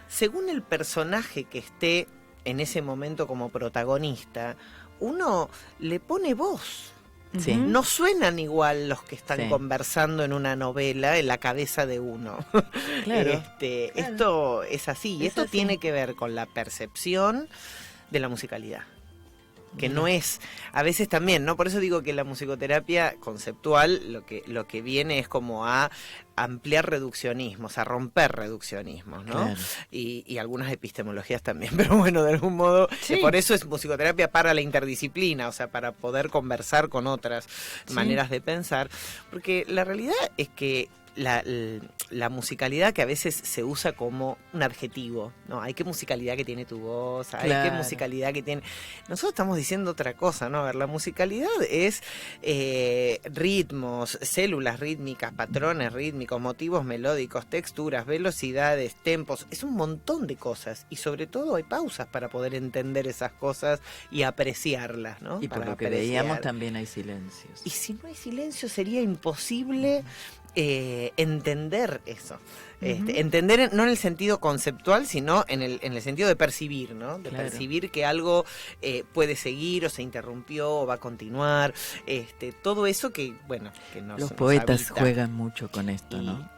Según el personaje que esté en ese momento como protagonista, uno le pone voz. sí. Ujú. No suenan igual los que están Sí. conversando en una novela en la cabeza de uno. Claro. Esto es así, y Es esto así. tiene que ver con la percepción de la musicalidad. Que Mira. no es, a veces también, ¿no? Por eso digo que la musicoterapia conceptual lo que viene es como a ampliar reduccionismos, a romper reduccionismos, ¿no? Claro. Y algunas epistemologías también, pero bueno, de algún modo, Sí. por eso es musicoterapia para la interdisciplina, o sea, para poder conversar con otras Sí. maneras de pensar, porque la realidad es que la musicalidad que a veces se usa como un adjetivo, ¿no? Ay, qué musicalidad que tiene tu voz, ay, Claro. qué musicalidad que tiene... Nosotros estamos diciendo otra cosa, ¿no? A ver, la musicalidad es ritmos, células rítmicas, patrones rítmicos, motivos melódicos, texturas, velocidades, tempos, es un montón de cosas y sobre todo hay pausas para poder entender esas cosas y apreciarlas, ¿no? Y por Para lo que apreciar. veíamos también hay silencios. Y si no hay silencio sería imposible entender eso. Entender no en el sentido conceptual, sino en el sentido de percibir, ¿no? De Claro. percibir que algo puede seguir o se interrumpió o va a continuar. Todo eso que, bueno, que nos Los nos poetas habita. juegan mucho con esto, Y- ¿no?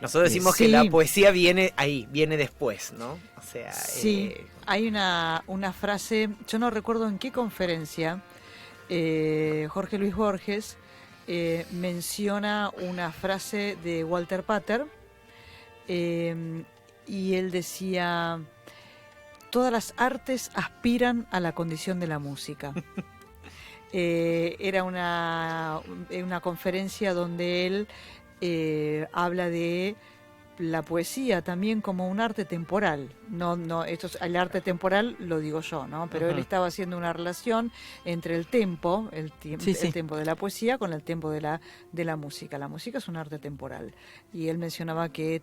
Nosotros decimos Sí. que la poesía viene ahí, viene después, ¿no? O sea, Sí, hay una frase, yo no recuerdo en qué conferencia, Jorge Luis Borges menciona una frase de Walter Pater, y él decía, todas las artes aspiran a la condición de la música. Era una conferencia donde él habla de la poesía también como un arte temporal. El arte temporal lo digo yo, ¿no? Pero él Ujú. estaba haciendo una relación entre el tempo, Sí, sí. el tempo de la poesía con el tempo de la música. La música es un arte temporal. Y él mencionaba que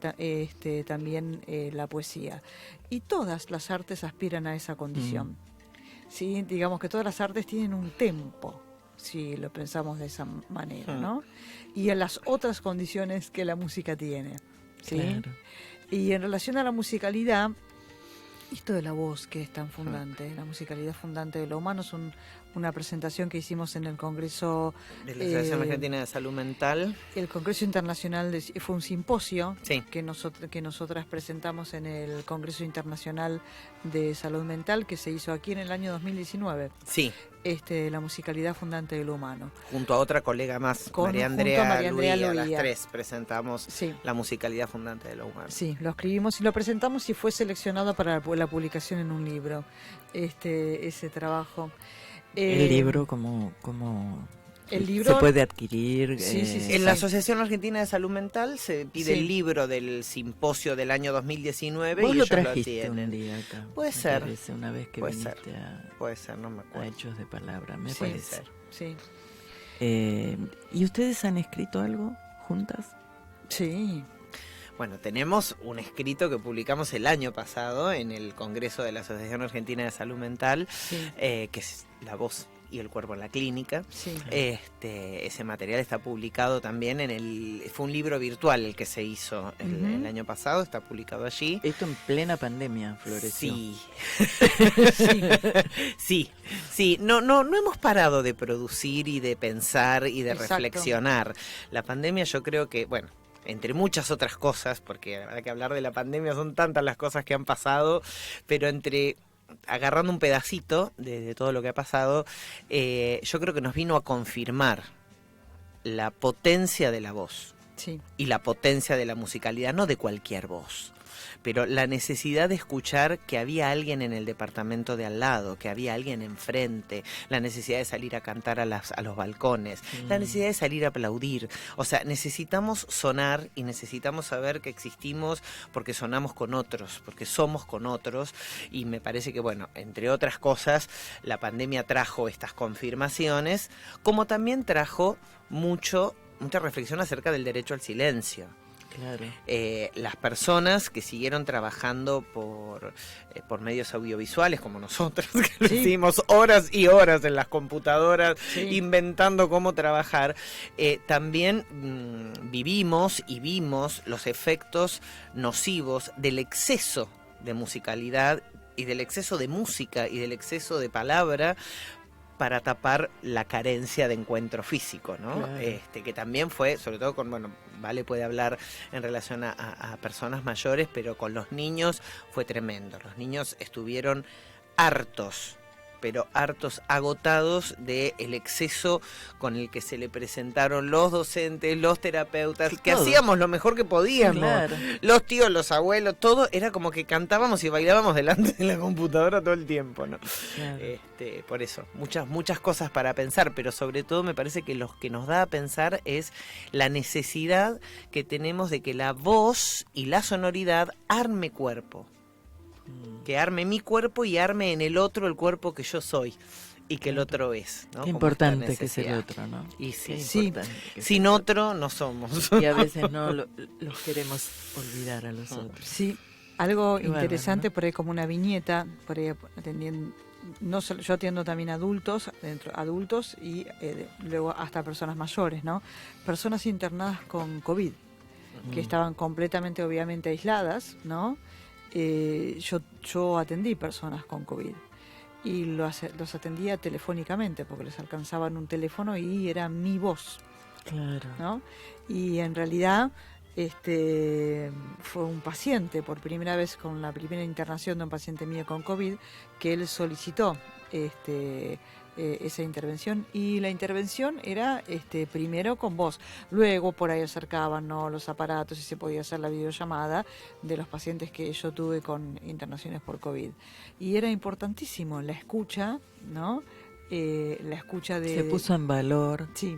también la poesía. Y todas las artes aspiran a esa condición. ¿Sí? Digamos que todas las artes tienen un tempo, si lo pensamos de esa manera, ¿no? Y en las otras condiciones que la música tiene. ¿Sí? Claro. Y en relación a la musicalidad, esto de la voz que es tan fundante, la musicalidad fundante de lo humano, es una presentación que hicimos en el Congreso, de la Asociación Argentina de Salud Mental. el Congreso Internacional, fue un simposio Sí. que nosotras presentamos en el Congreso Internacional de Salud Mental que se hizo aquí en el año 2019, Sí, la musicalidad fundante de lo humano. junto a otra colega más, Junto María a Andrea María Andrea Luía, las Luía. tres presentamos Sí. la musicalidad fundante de lo humano. Sí, lo escribimos y lo presentamos y fue seleccionado para la publicación en un libro, ese trabajo. El libro, ¿cómo el libro, se puede adquirir? Sí, sí, sí. En la Asociación Argentina de Salud Mental se pide Sí. el libro del simposio del año 2019 Vos y lo ellos trajiste tienen. un día acá. Puede me ser. parece, una vez que Puede viniste ser. a Puede ser, no me acuerdo. Hechos de Palabra, me Sí. Puede parece. ser. sí, ¿Y ustedes han escrito algo juntas? sí, Bueno, tenemos un escrito que publicamos el año pasado en el Congreso de la Asociación Argentina de Salud Mental, sí, que es La voz y el cuerpo en la clínica. sí. Ese material está publicado también fue un libro virtual el que se hizo el año pasado, está publicado allí. Esto en plena pandemia floreció. Sí, Sí. sí, no hemos parado de producir y de pensar y de Exacto. reflexionar. La pandemia yo creo que, bueno, entre muchas otras cosas, porque la verdad que hablar de la pandemia son tantas las cosas que han pasado, pero agarrando un pedacito de todo lo que ha pasado, yo creo que nos vino a confirmar la potencia de la voz Sí, y la potencia de la musicalidad, no de cualquier voz, pero la necesidad de escuchar que había alguien en el departamento de al lado, que había alguien enfrente, la necesidad de salir a cantar a los balcones, la necesidad de salir a aplaudir. O sea, necesitamos sonar y necesitamos saber que existimos porque sonamos con otros, porque somos con otros, y me parece que, bueno, entre otras cosas, la pandemia trajo estas confirmaciones, como también trajo mucha reflexión acerca del derecho al silencio. Claro. Las personas que siguieron trabajando por medios audiovisuales como nosotros, que lo Sí. hicimos horas y horas en las computadoras, Sí. inventando cómo trabajar, también vivimos y vimos los efectos nocivos del exceso de musicalidad y del exceso de música y del exceso de palabra para tapar la carencia de encuentro físico, ¿no? Claro. Que también fue, sobre todo Vale puede hablar en relación a personas mayores, pero con los niños fue tremendo. Los niños estuvieron hartos pero hartos, agotados del exceso con el que se le presentaron los docentes, los terapeutas, que todo. hacíamos lo mejor que podíamos. Claro. Los tíos, los abuelos, todo era como que cantábamos y bailábamos delante de la computadora todo el tiempo, ¿no? Claro. Por eso, muchas cosas para pensar, pero sobre todo me parece que lo que nos da a pensar es la necesidad que tenemos de que la voz y la sonoridad arme cuerpo. Que arme mi cuerpo y arme en el otro el cuerpo que yo soy y que el otro es, ¿no? Qué Como importante esta que es el necesidad. otro, ¿no? Y sí, Qué Sí. importante que sin sea. otro no somos. Y a veces no los queremos olvidar a los otros. Sí, algo Qué bárbaro, interesante ¿no? por ahí como una viñeta, por ahí atendiendo, no solo, yo atiendo también adultos y luego hasta personas mayores, ¿no? Personas internadas con COVID, que estaban completamente obviamente aisladas, ¿no? Yo atendí personas con COVID y los atendía telefónicamente porque les alcanzaban un teléfono y era mi voz, Claro. ¿no? Y en realidad fue un paciente, por primera vez con la primera internación de un paciente mío con COVID, que él solicitó esa intervención, y la intervención era primero con voz, luego por ahí acercaban, ¿no?, los aparatos y se podía hacer la videollamada de los pacientes que yo tuve con internaciones por COVID, y era importantísimo la escucha, ¿no? La escucha de... Se puso en valor. Sí,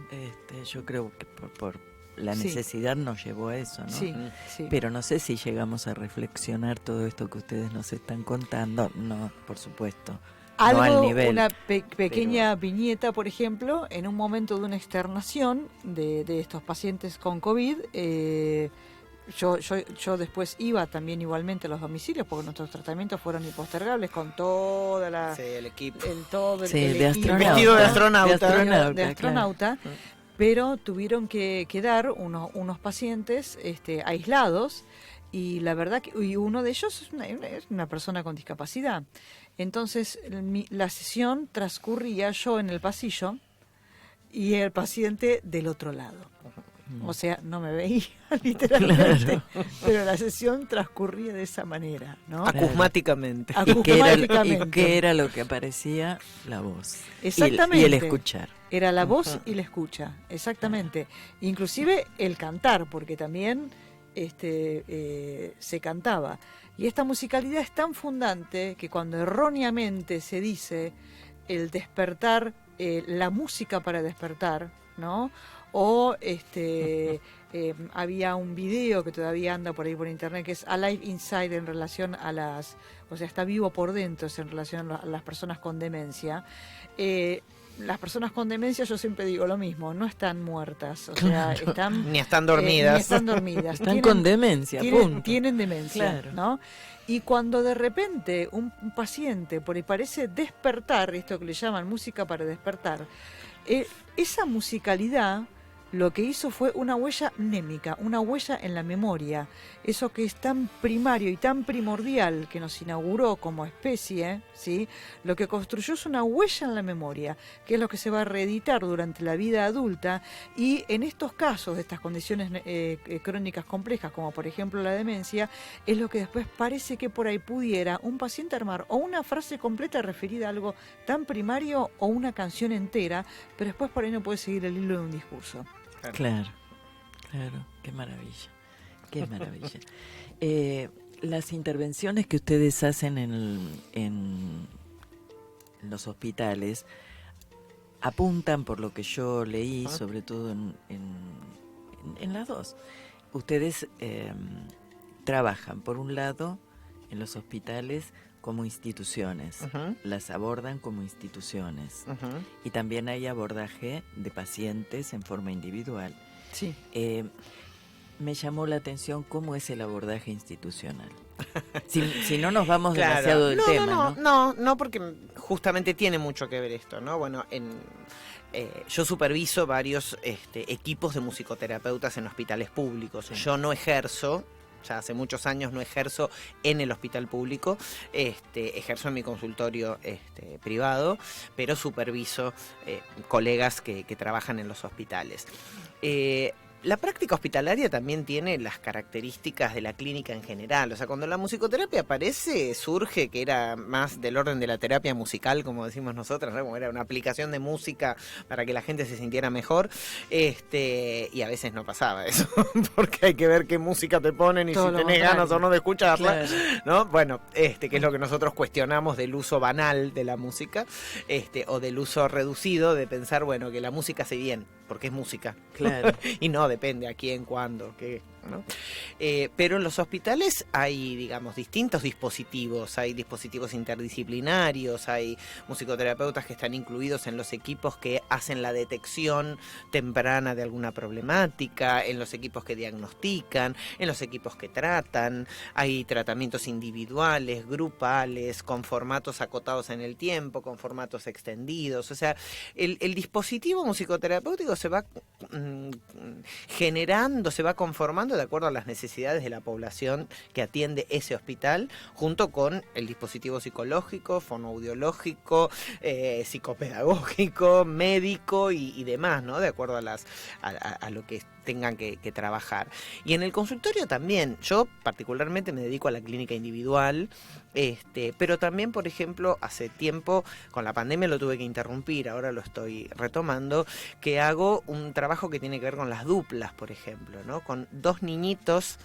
Yo creo que por la Sí. necesidad nos llevó a eso, ¿no? sí, sí. Pero no sé si llegamos a reflexionar todo esto que ustedes nos están contando. No, por supuesto. Algo, no al nivel. una pequeña viñeta, por ejemplo, en un momento de una externación de estos pacientes con COVID, yo después iba también igualmente a los domicilios porque nuestros tratamientos fueron impostergables con toda la... Sí, el equipo. todo el Sí, de equipo. astronauta. Vestido de astronauta. De astronauta, De astronauta, claro. pero tuvieron que quedar unos pacientes aislados, y la verdad que y uno de ellos es una persona con discapacidad. Entonces la sesión transcurría yo en el pasillo y el paciente del otro lado. O sea, no me veía literalmente, pero la sesión transcurría de esa manera, ¿no? Acusmáticamente. ¿Y Acusmáticamente. qué era lo que aparecía? La voz. Exactamente. Y el escuchar. Era la voz y la escucha, exactamente. Inclusive el cantar, porque también se cantaba. Y esta musicalidad es tan fundante que cuando erróneamente se dice el despertar, la música para despertar, ¿no? O había un video que todavía anda por ahí por internet que es Alive Inside, en relación a o sea, está vivo por dentro, es en relación a las personas con demencia. Las personas con demencia, yo siempre digo lo mismo, no están muertas, o sea, están... Ni están dormidas. ni están dormidas. Están con demencia, punto. Tienen demencia, Claro. ¿no? Y cuando de repente un paciente por ahí parece despertar, esto que le llaman música para despertar, esa musicalidad lo que hizo fue una huella mnémica, una huella en la memoria. Eso que es tan primario y tan primordial, que nos inauguró como especie, ¿sí? Lo que construyó es una huella en la memoria, que es lo que se va a reeditar durante la vida adulta, y en estos casos de estas condiciones crónicas complejas, como por ejemplo la demencia, es lo que después parece que por ahí pudiera un paciente armar o una frase completa referida a algo tan primario o una canción entera, pero después por ahí no puede seguir el hilo de un discurso. Claro, qué maravilla, qué maravilla. Las intervenciones que ustedes hacen en los hospitales apuntan, por lo que yo leí, sobre todo en las dos. Ustedes trabajan, por un lado, en los hospitales como instituciones, las abordan como instituciones, y también hay abordaje de pacientes en forma individual. Sí. Me llamó la atención cómo es el abordaje institucional. Si no nos vamos Claro. demasiado del tema, No, porque justamente tiene mucho que ver esto, ¿no? Bueno, yo superviso varios equipos de musicoterapeutas en hospitales públicos. Sí. Yo no ejerzo, ya hace muchos años no ejerzo en el hospital público, ejerzo en mi consultorio privado, pero superviso colegas que trabajan en los hospitales. La práctica hospitalaria también tiene las características de la clínica en general. O sea, cuando la musicoterapia aparece, surge que era más del orden de la terapia musical, como decimos nosotras, ¿no? Como era una aplicación de música para que la gente se sintiera mejor. Y a veces no pasaba eso, porque hay que ver qué música te ponen y Todo si lo tenés contrario. ganas o no de escucharla, Claro. ¿no? Bueno, que es lo que nosotros cuestionamos del uso banal de la música, o del uso reducido de pensar, bueno, que la música hace bien, porque es música. Claro. Y no, depende a quién, cuándo, qué, ¿no? Pero en los hospitales hay, digamos, distintos dispositivos. Hay dispositivos interdisciplinarios, hay musicoterapeutas que están incluidos en los equipos que hacen la detección temprana de alguna problemática, en los equipos que diagnostican, en los equipos que tratan. Hay tratamientos individuales, grupales, con formatos acotados en el tiempo, con formatos extendidos. O sea, el dispositivo musicoterapéutico se va generando, se va conformando de acuerdo a las necesidades de la población que atiende ese hospital, junto con el dispositivo psicológico, fonoaudiológico, psicopedagógico, médico y demás, ¿no? De acuerdo a lo que tengan que trabajar. Y en el consultorio también, yo particularmente me dedico a la clínica individual, pero también, por ejemplo, hace tiempo, con la pandemia lo tuve que interrumpir, ahora lo estoy retomando, que hago un trabajo que tiene que ver con las duplas, por ejemplo, ¿no? Con dos niñitos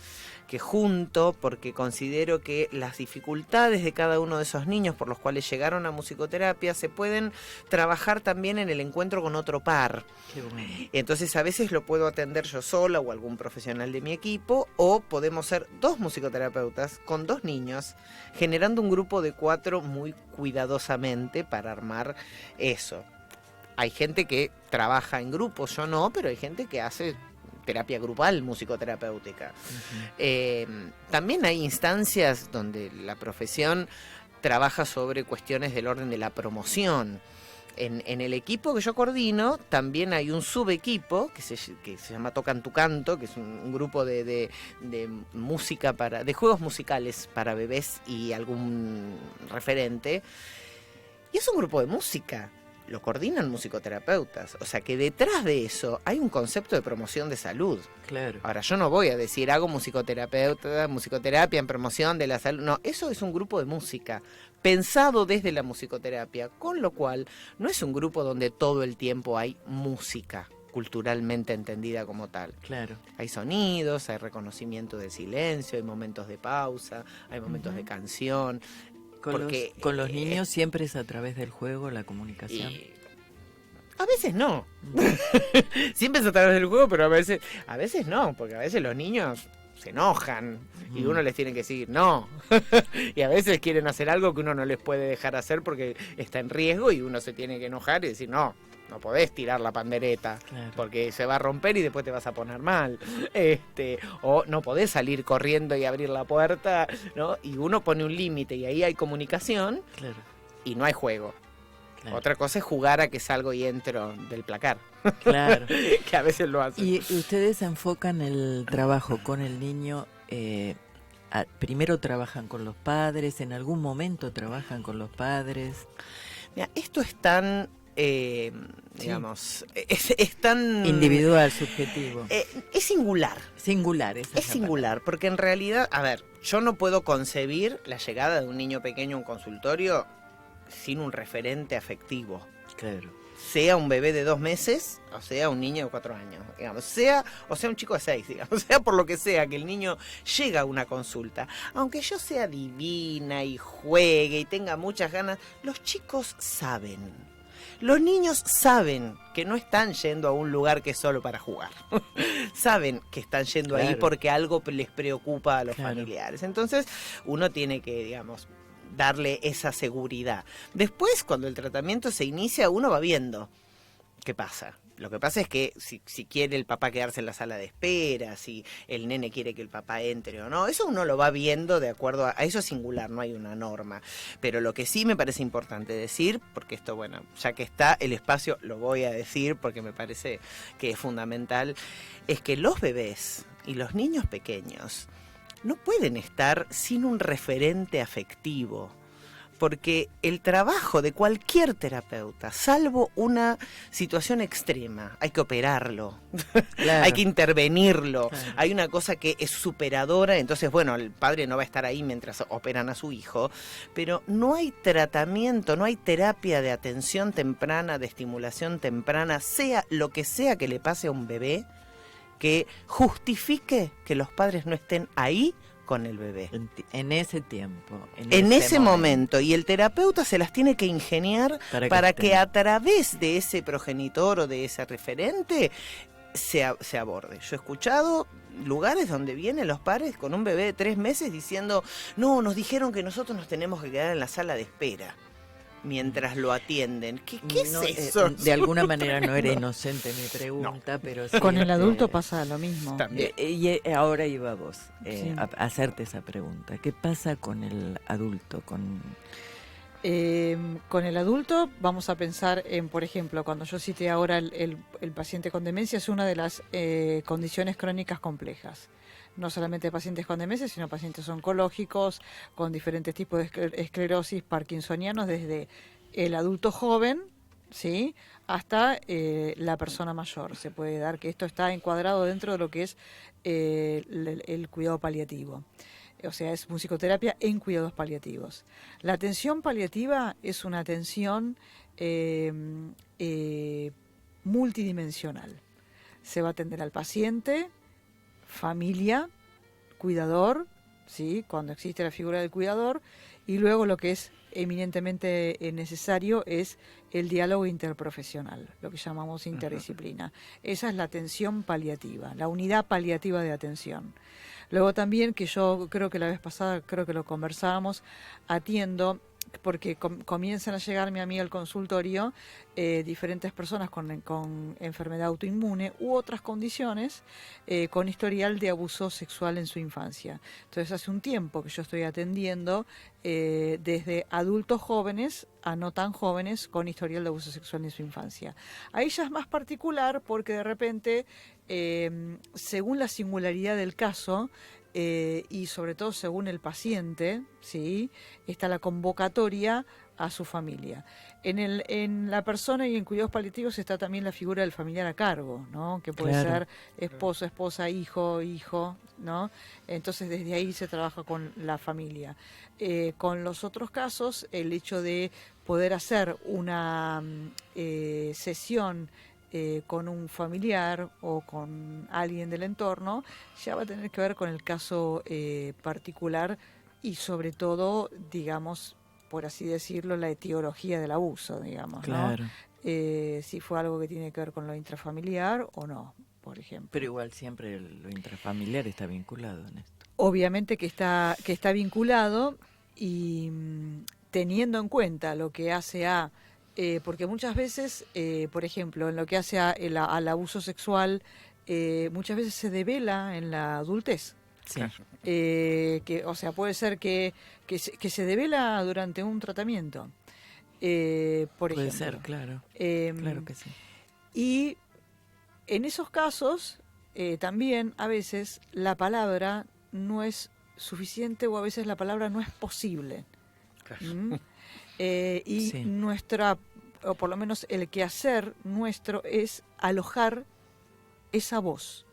que junto, porque considero que las dificultades de cada uno de esos niños por los cuales llegaron a musicoterapia se pueden trabajar también en el encuentro con otro par. Qué bueno. Entonces a veces lo puedo atender yo sola o algún profesional de mi equipo, o podemos ser dos musicoterapeutas con dos niños, generando un grupo de 4 muy cuidadosamente para armar eso. Hay gente que trabaja en grupos, yo no, pero hay gente que hace terapia grupal musicoterapéutica. También hay instancias donde la profesión trabaja sobre cuestiones del orden de la promoción. En el equipo que yo coordino también hay un subequipo que se llama Tocan tu Canto, que es un grupo de música de juegos musicales para bebés y algún referente. Y es un grupo de música. Lo coordinan musicoterapeutas. O sea que detrás de eso hay un concepto de promoción de salud. Claro. Ahora, yo no voy a decir, hago musicoterapia en promoción de la salud. No, eso es un grupo de música pensado desde la musicoterapia, con lo cual no es un grupo donde todo el tiempo hay música culturalmente entendida como tal. Claro. Hay sonidos, hay reconocimiento del silencio, hay momentos de pausa, hay momentos de canción. Con los niños siempre es a través del juego la comunicación. A veces no. Siempre es a través del juego, pero a veces no, porque a veces los niños se enojan y uno les tiene que decir no. Y a veces quieren hacer algo que uno no les puede dejar hacer porque está en riesgo y uno se tiene que enojar y decir no podés tirar la pandereta, Claro. porque se va a romper y después te vas a poner mal. O no podés salir corriendo y abrir la puerta, ¿no? Y uno pone un límite y ahí hay comunicación Claro. y no hay juego. Claro. Otra cosa es jugar a que salgo y entro del placar, Claro. que a veces lo hacen. Y ustedes enfocan el trabajo con el niño, primero trabajan con los padres, en algún momento trabajan con los padres. Mira, esto es tan, digamos, es tan... Individual, subjetivo. Es singular. Singular, esa Es la palabra. singular, porque en realidad, a ver, yo no puedo concebir la llegada de un niño pequeño a un consultorio sin un referente afectivo. Claro. Sea un bebé de 2 meses, o sea un niño de 4 años, digamos, sea un chico de 6, digamos, sea por lo que sea que el niño llega a una consulta, aunque yo sea divina y juegue y tenga muchas ganas, los chicos saben. Los niños saben que no están yendo a un lugar que es solo para jugar. Saben que están yendo ahí Claro. porque algo les preocupa a los Claro. familiares. Entonces, uno tiene que, digamos, darle esa seguridad. Después, cuando el tratamiento se inicia, uno va viendo qué pasa. Lo que pasa es que si quiere el papá quedarse en la sala de espera, si el nene quiere que el papá entre o no, eso uno lo va viendo de acuerdo a eso es singular, no hay una norma. Pero lo que sí me parece importante decir, porque esto, bueno, ya que está el espacio, lo voy a decir porque me parece que es fundamental, es que los bebés y los niños pequeños no pueden estar sin un referente afectivo. porque el trabajo de cualquier terapeuta, salvo una situación extrema, hay que operarlo, Claro. hay que intervenirlo, Claro. hay una cosa que es superadora, entonces bueno, el padre no va a estar ahí mientras operan a su hijo, pero no hay tratamiento, no hay terapia de atención temprana, de estimulación temprana, sea lo que sea que le pase a un bebé, que justifique que los padres no estén ahí con el bebé. En ese tiempo. En ese momento. Y el terapeuta se las tiene que ingeniar para que estén. a través de ese progenitor o de ese referente se aborde. Yo he escuchado lugares donde vienen los padres con un bebé de 3 meses diciendo, no, nos dijeron que nosotros nos tenemos que quedar en la sala de espera mientras lo atienden. ¿Qué No, es eso? de alguna manera no era inocente mi pregunta, pero sí, Con el adulto pasa lo mismo. También. Y ahora iba vos Sí. a hacerte esa pregunta. ¿Qué pasa con el adulto? Con el adulto vamos a pensar en, por ejemplo, cuando yo cité ahora el paciente con demencia, es una de las condiciones crónicas complejas. No solamente pacientes con demencia, sino pacientes oncológicos, con diferentes tipos de esclerosis parkinsonianos, desde el adulto joven, ¿sí?, hasta la persona mayor. Se puede dar que esto está encuadrado dentro de lo que es el cuidado paliativo. O sea, es musicoterapia en cuidados paliativos. La atención paliativa es una atención multidimensional. Se va a atender al paciente, familia, cuidador, ¿sí?, cuando existe la figura del cuidador, y luego lo que es eminentemente necesario es el diálogo interprofesional, lo que llamamos interdisciplina. Esa es la atención paliativa, la unidad paliativa de atención. Luego también, que yo creo que la vez pasada, creo que lo conversábamos, atiendo, porque comienzan a llegarme a mí al consultorio diferentes personas con enfermedad autoinmune u otras condiciones con historial de abuso sexual en su infancia. Entonces hace un tiempo que yo estoy atendiendo desde adultos jóvenes a no tan jóvenes con historial de abuso sexual en su infancia. Ahí ya es más particular porque de repente, según la singularidad del caso, y sobre todo según el paciente, ¿sí?, está la convocatoria a su familia. En la persona y en cuidados paliativos está también la figura del familiar a cargo, ¿no?, que puede Claro. ser esposo, esposa, hijo, ¿no? Entonces desde ahí se trabaja con la familia. Con los otros casos, el hecho de poder hacer una sesión con un familiar o con alguien del entorno, ya va a tener que ver con el caso particular y sobre todo, digamos, por así decirlo, la etiología del abuso, digamos, Claro. ¿no? Si fue algo que tiene que ver con lo intrafamiliar o no, por ejemplo. Pero igual siempre lo intrafamiliar está vinculado en esto. Obviamente que está vinculado y teniendo en cuenta lo que hace a... porque muchas veces, por ejemplo, en lo que hace al abuso sexual, muchas veces se devela en la adultez. Sí. O sea, puede ser que se devela durante un tratamiento, por Puede ejemplo. ser, claro. Claro que sí. Y en esos casos, también a veces la palabra no es suficiente o a veces la palabra no es posible. ¿Mm? Y Sí. o por lo menos el quehacer nuestro es alojar esa voz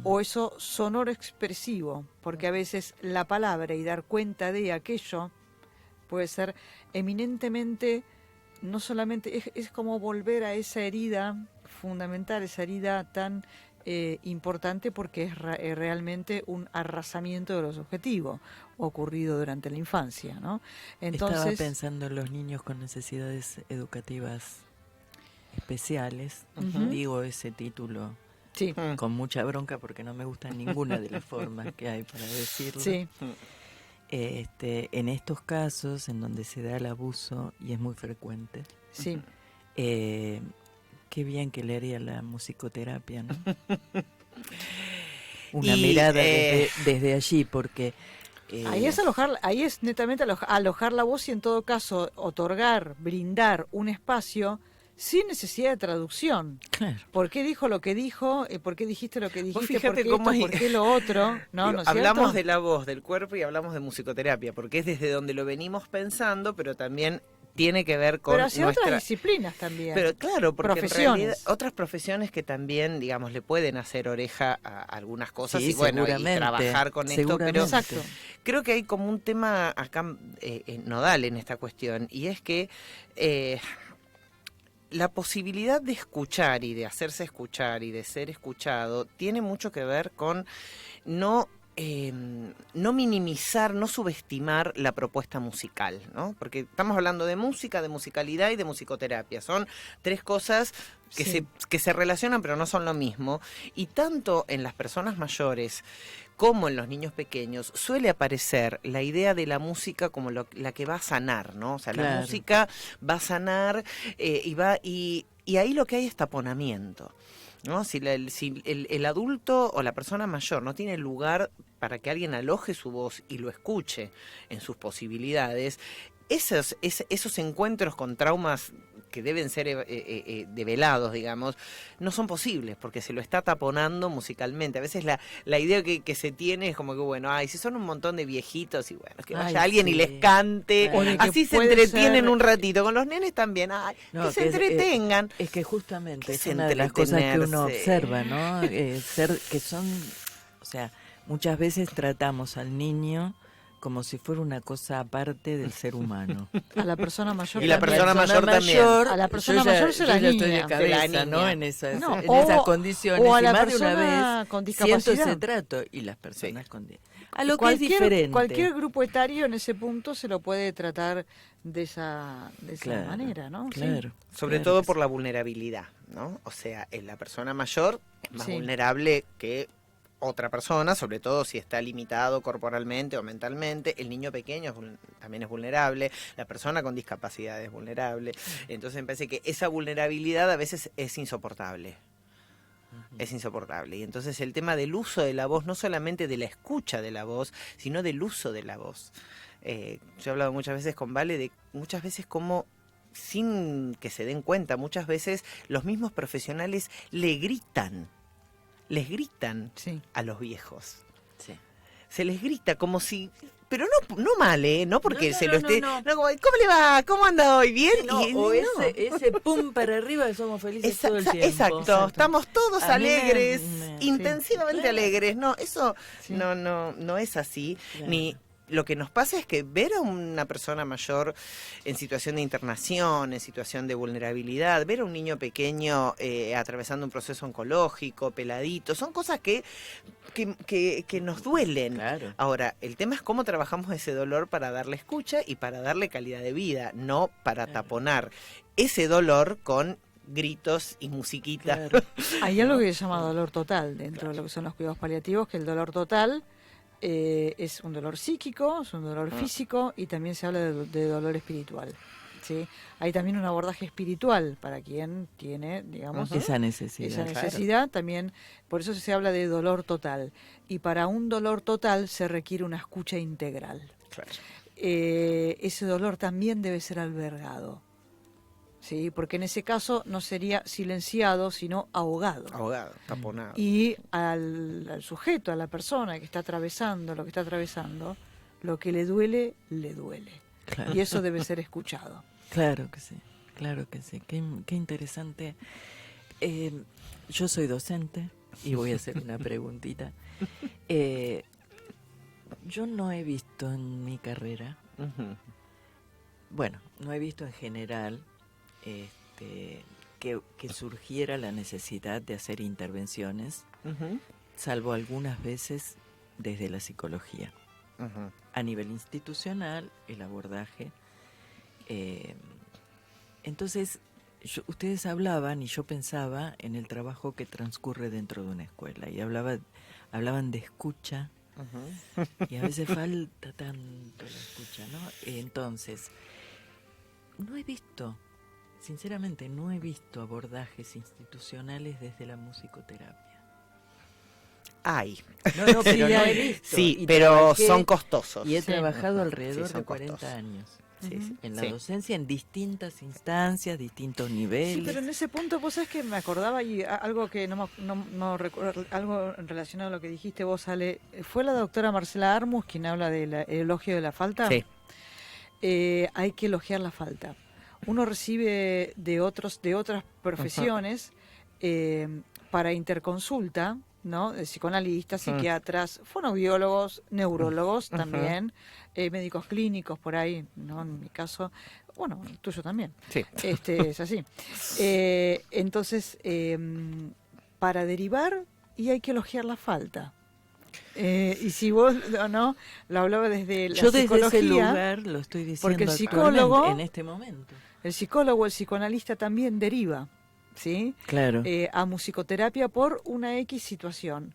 o eso sonoro expresivo, porque a veces la palabra y dar cuenta de aquello puede ser eminentemente, no solamente, es como volver a esa herida fundamental, esa herida tan importante porque es realmente un arrasamiento de los objetivos ocurrido durante la infancia, ¿no? Entonces, estaba pensando en los niños con necesidades educativas especiales. Ujú. Digo ese título sí, con mucha bronca porque no me gusta ninguna de las formas que hay para decirlo. sí, En estos casos en donde se da el abuso y es muy frecuente, sí. qué bien que le haría la musicoterapia, ¿no? Una Y, mirada desde allí, porque Ahí es netamente alojar la voz y en todo caso otorgar, brindar un espacio sin necesidad de traducción. Claro. ¿Por qué dijo lo que dijo? ¿Por qué dijiste lo que dijiste? fíjate ¿Por qué cómo esto? hay- ¿Por qué lo otro? ¿No? ¿No es hablamos cierto? de la voz, del cuerpo y hablamos de musicoterapia, porque es desde donde lo venimos pensando, pero también tiene que ver con Pero hacia nuestra... otras disciplinas también. Pero claro, porque en Profesiones. realidad otras profesiones que también, digamos, le pueden hacer oreja a algunas cosas Sí, y bueno, y seguramente, trabajar con esto, pero Exacto. creo que hay como un tema acá nodal en esta cuestión, y es que la posibilidad de escuchar y de hacerse escuchar y de ser escuchado tiene mucho que ver con no minimizar, no subestimar la propuesta musical, ¿no? Porque estamos hablando de música, de musicalidad y de musicoterapia. Son tres cosas que se relacionan pero no son lo mismo. Y tanto en las personas mayores como en los niños pequeños suele aparecer la idea de la música como la que va a sanar, ¿no? O sea, la Claro. música va a sanar y ahí lo que hay es taponamiento, ¿no? Si el adulto o la persona mayor no tiene lugar para que alguien aloje su voz y lo escuche en sus posibilidades, esos encuentros con traumas que deben ser develados, digamos, no son posibles porque se lo está taponando musicalmente. A veces la idea que se tiene es como que, bueno, si son un montón de viejitos y bueno, que vaya Ay, alguien y sí. les cante, O de que así se puede entretienen ser- un ratito. Con los nenes también, No, que se que es, entretengan. Es que justamente ¿Qué es es una de las cosas que uno entretenerse? observa, ¿no? Que son, o sea, muchas veces tratamos al niño como si fuera una cosa aparte del ser humano. A la persona mayor Y la también. persona mayor también. A la persona mayor se la yo ya estoy niña. de cabeza, Se la ¿no? niña. En esas, No, en o- esas condiciones. o a y la más de una persona vez con siento discapacidad. ese trato. Y las personas Sí. con... A lo que es Cualquier- diferente. Cualquier grupo etario en ese punto se lo puede tratar de esa Claro, manera, ¿no? Sí. Claro. Sobre claro todo que por sí. la vulnerabilidad, ¿no? O sea, la persona mayor es más Sí. vulnerable que otra persona, sobre todo si está limitado corporalmente o mentalmente. El niño pequeño también es vulnerable, la persona con discapacidad es vulnerable. Entonces me parece que esa vulnerabilidad a veces es insoportable. Es insoportable. Y entonces el tema del uso de la voz, no solamente de la escucha de la voz, sino del uso de la voz. Yo he hablado muchas veces con Vale de muchas veces cómo, sin que se den cuenta, muchas veces los mismos profesionales les gritan Sí. a los viejos. Sí. Se les grita como si... Pero no mal, ¿eh? No porque No, se no, lo no, esté... no. No, como, ¿cómo le va? ¿Cómo anda hoy? ¿Bien? No, Y- o no. ese pum para arriba que somos felices todo el tiempo. Exacto, estamos todos A mí me- alegres, me- intensivamente sí, claro. alegres. No, eso Sí. no es así. Claro. Ni lo que nos pasa es que ver a una persona mayor en situación de internación, en situación de vulnerabilidad, ver a un niño pequeño atravesando un proceso oncológico, peladito, son cosas que nos duelen. Claro. Ahora, el tema es cómo trabajamos ese dolor para darle escucha y para darle calidad de vida, no para Claro. taponar ese dolor con gritos y musiquita. Claro. Hay algo que se llama dolor total dentro de lo que son los cuidados paliativos, que el dolor total es un dolor psíquico, es un dolor físico y también se habla de dolor espiritual. ¿Sí? Hay también un abordaje espiritual para quien tiene, digamos, Esa necesidad. esa claro. necesidad también, por eso se habla de dolor total. Y para un dolor total se requiere una escucha integral. Claro. Ese dolor también debe ser albergado. ¿Sí? Porque en ese caso no sería silenciado, sino ahogado. Ahogado, taponado. Y al sujeto, a la persona que está atravesando lo que está atravesando, lo que le duele, le duele. Claro. Y eso debe ser escuchado. Claro que sí, claro que sí. Qué interesante. Yo soy docente y voy a hacer una preguntita. Yo no he visto en mi carrera, Ujú. bueno, no he visto en general que surgiera la necesidad de hacer intervenciones, Ujú. salvo algunas veces desde la psicología. Ujú. A nivel institucional, el abordaje. Entonces, ustedes hablaban y yo pensaba en el trabajo que transcurre dentro de una escuela y hablaban de escucha Ujú. y a veces falta tanto la escucha, ¿no? Entonces, no he visto, sinceramente, no he visto abordajes institucionales desde la musicoterapia. Hay. No, pero Sí, no he hay. visto. Sí, Y pero trabajé- son costosos. Y he Sí. trabajado alrededor Sí, son de 40 costosos. años sí. En la Sí. docencia, en distintas instancias, distintos niveles. Sí, pero en ese punto vos sabés que me acordaba y algo que no recuerdo, algo relacionado a lo que dijiste vos, Ale, fue la doctora Marcela Armus quien habla del elogio de la falta. Sí. Hay que elogiar la falta. Uno recibe de otras profesiones para interconsulta, ¿no? De psicoanalistas, psiquiatras, fonoaudiólogos, neurólogos también, médicos clínicos por ahí, ¿no? En mi caso, bueno, el tuyo también. Sí. Es así. Entonces, para derivar, y hay que elogiar la falta. Y si vos no lo hablaba desde la Yo desde psicología, ese lugar lo estoy diciendo porque el actualmente, psicólogo, en este momento. el psicólogo, el psicoanalista también deriva, ¿sí? Claro. A musicoterapia por una X situación.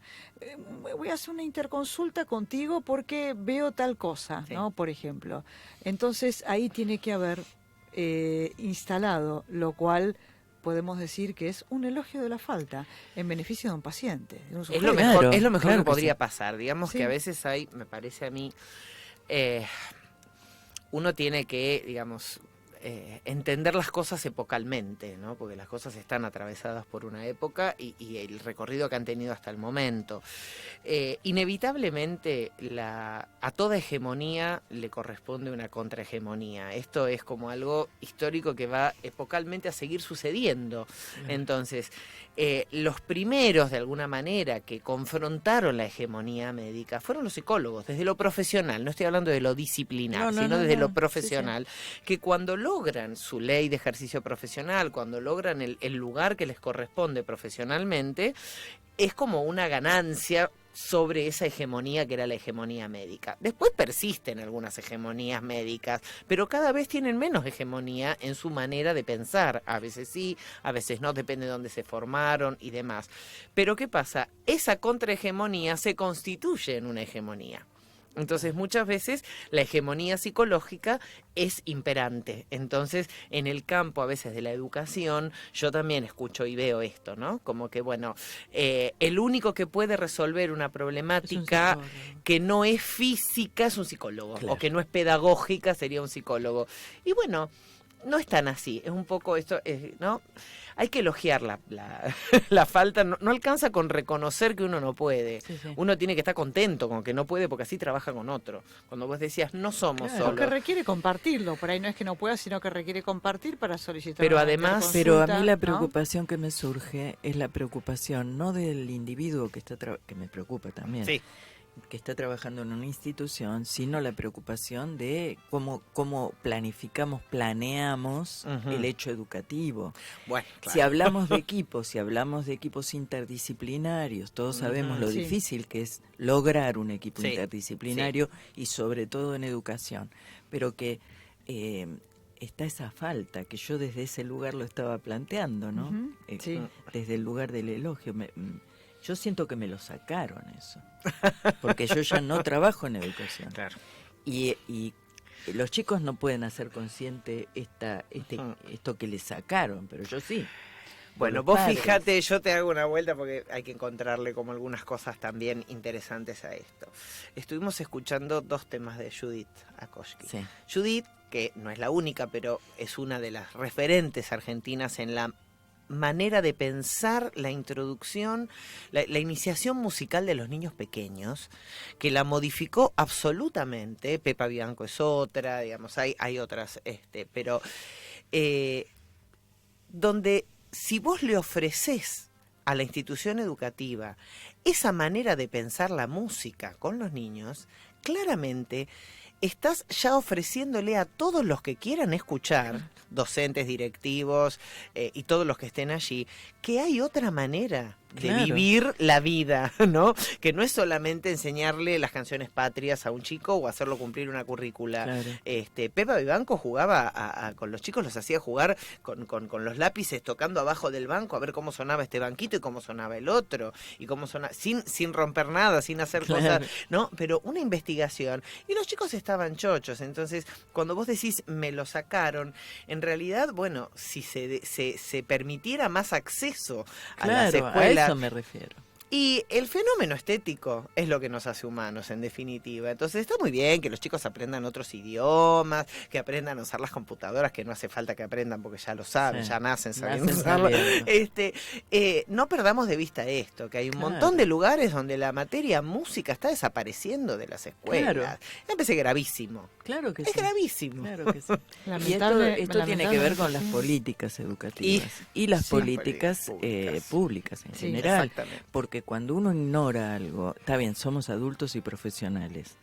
Voy a hacer una interconsulta contigo porque veo tal cosa, Sí. ¿no? Por ejemplo. Entonces ahí tiene que haber instalado, lo cual podemos decir que es un elogio de la falta en beneficio de un paciente, de un Es sujeto. lo Claro, mejor, es lo mejor claro que que podría sí. pasar. Digamos Sí. que a veces hay, me parece a mí, uno tiene que, digamos, entender las cosas epocalmente, ¿no? Porque las cosas están atravesadas por una época y el recorrido que han tenido hasta el momento. Inevitablemente a toda hegemonía le corresponde una contrahegemonía. Esto es como algo histórico que va epocalmente a seguir sucediendo. Entonces, los primeros, de alguna manera, que confrontaron la hegemonía médica fueron los psicólogos, desde lo profesional, no estoy hablando de lo disciplinar, sino desde lo profesional, que cuando logran su ley de ejercicio profesional, cuando logran el lugar que les corresponde profesionalmente, es como una ganancia sobre esa hegemonía que era la hegemonía médica. Después persisten algunas hegemonías médicas, pero cada vez tienen menos hegemonía en su manera de pensar. A veces sí, a veces no, depende de dónde se formaron y demás. Pero ¿qué pasa? Esa contrahegemonía se constituye en una hegemonía. Entonces muchas veces la hegemonía psicológica es imperante. Entonces en el campo a veces de la educación yo también escucho y veo esto, ¿no? Como que bueno, el único que puede resolver una problemática que no es física es un psicólogo, Claro. o que no es pedagógica sería un psicólogo. Y bueno, no es tan así, es un poco esto, ¿no? Hay que elogiar la falta, no alcanza con reconocer que uno no puede. Sí, sí. Uno tiene que estar contento con que no puede porque así trabaja con otro. Cuando vos decías, no somos Claro. solos. Porque requiere compartirlo, por ahí no es que no pueda, sino que requiere compartir para solicitar Pero una además- Pero a interconsulta, mí la ¿no? preocupación que me surge es la preocupación no del individuo que que me preocupa también, Sí, que está trabajando en una institución, sino la preocupación de cómo planeamos Ujú. el hecho educativo. bueno, claro. Si hablamos de equipos, si hablamos de equipos interdisciplinarios, todos sabemos lo Sí. difícil que es lograr un equipo Sí, interdisciplinario y sobre todo en educación, pero que está esa falta, que yo desde ese lugar lo estaba planteando, ¿no? Ujú, sí. Desde el lugar del elogio. Yo siento que me lo sacaron eso, porque yo ya no trabajo en educación. Claro. Y los chicos no pueden hacer consciente Ujú. esto que les sacaron, pero yo sí. Bueno, Los vos padres. fíjate, yo te hago una vuelta porque hay que encontrarle como algunas cosas también interesantes a esto. Estuvimos escuchando 2 temas de Judith Akoski. Sí. Judith, que no es la única, pero es una de las referentes argentinas en la manera de pensar la introducción, la iniciación musical de los niños pequeños, que la modificó absolutamente. Pepa Bianco es otra, digamos, hay otras, pero donde si vos le ofreces a la institución educativa esa manera de pensar la música con los niños, claramente estás ya ofreciéndole a todos los que quieran escuchar, docentes, directivos y todos los que estén allí, que hay otra manera de Claro. vivir la vida, ¿no? Que no es solamente enseñarle las canciones patrias a un chico o hacerlo cumplir una currícula. Claro. Pepa Vivanco jugaba con los chicos, los hacía jugar con los lápices tocando abajo del banco a ver cómo sonaba este banquito y cómo sonaba el otro y cómo sonaba, sin romper nada, sin hacer Claro. cosas, ¿no? Pero una investigación y los chicos estaban chochos. Entonces, cuando vos decís me lo sacaron, en realidad, bueno, si se permitiera más acceso a las Claro, a escuelas, eso me refiero. Y el fenómeno estético es lo que nos hace humanos, en definitiva. Entonces está muy bien que los chicos aprendan otros idiomas, que aprendan a usar las computadoras, que no hace falta que aprendan porque ya lo saben, ya nacen sabiendo usarlas. No perdamos de vista esto, que hay un montón de lugares donde la materia música está desapareciendo de las escuelas. Me parece gravísimo. Claro que es gravísimo. Claro que sí. Y esto tiene que ver con las políticas educativas y las políticas públicas en general. Porque cuando uno ignora algo, está bien, somos adultos y profesionales,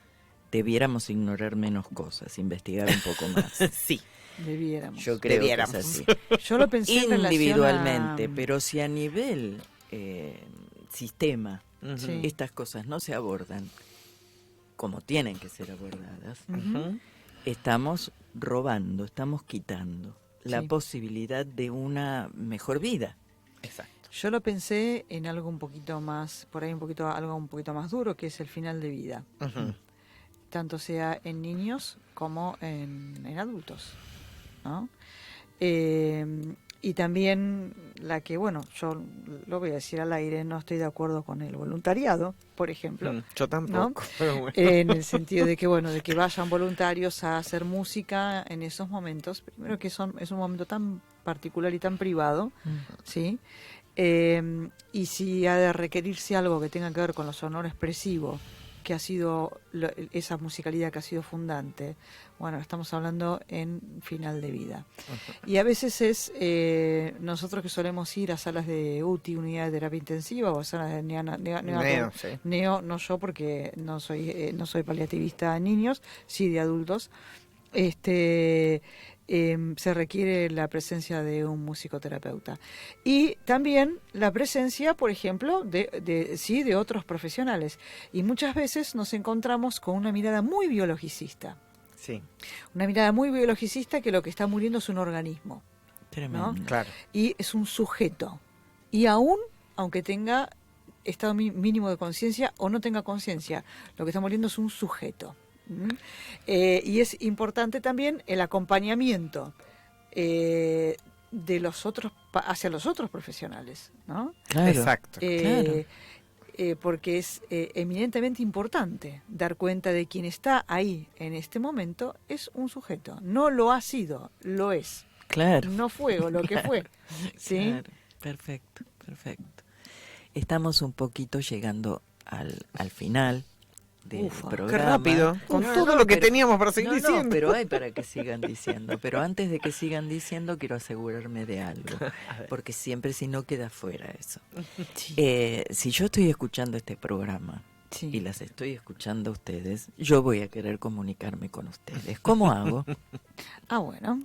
debiéramos ignorar menos cosas, investigar un poco más. Sí. Debiéramos. Yo creo que es así. Yo lo pensé individualmente, pero si a nivel sistema estas cosas no se abordan como tienen que ser abordadas, estamos robando, estamos quitando la posibilidad de una mejor vida. Exacto. Yo lo pensé en algo un poquito más, por ahí algo un poquito más duro, que es el final de vida. Tanto sea en niños como en adultos, ¿no? Y también la que, bueno, yo lo voy a decir al aire, no estoy de acuerdo con el voluntariado, por ejemplo. Yo tampoco. ¿No? Pero bueno. En el sentido de que, bueno, de que vayan voluntarios a hacer música en esos momentos. Primero que es un momento tan particular y tan privado, ¿sí? Y si ha de requerirse algo que tenga que ver con lo sonoro expresivo, que ha sido esa musicalidad que ha sido fundante, bueno, estamos hablando en final de vida. Y a veces es nosotros que solemos ir a salas de UTI, unidad de terapia intensiva, o a salas de neo, no yo porque no soy paliativista en niños, sí de adultos. Se requiere la presencia de un musicoterapeuta y también la presencia, por ejemplo, de otros profesionales, y muchas veces nos encontramos con una mirada muy biologicista. Sí. Una mirada muy biologicista, que lo que está muriendo es un organismo. Tremendo. ¿No? Claro. Y es un sujeto, y aunque tenga estado mínimo de conciencia o no tenga conciencia, lo que está muriendo es un sujeto. Y es importante también el acompañamiento de los otros hacia los otros profesionales, ¿no? Claro, exacto. Porque es eminentemente importante dar cuenta de quien está ahí en este momento es un sujeto. No lo ha sido, lo es. Claro. No fue o lo que fue. ¿Sí? Claro. Perfecto. Estamos un poquito llegando al final del programa. Qué rápido, con todo lo que teníamos para seguir diciendo. No, pero hay para que sigan diciendo. Pero antes de que sigan diciendo, quiero asegurarme de algo. Porque siempre si no queda fuera eso. Sí. Si yo estoy escuchando este programa y las estoy escuchando a ustedes, yo voy a querer comunicarme con ustedes. ¿Cómo hago? Bueno.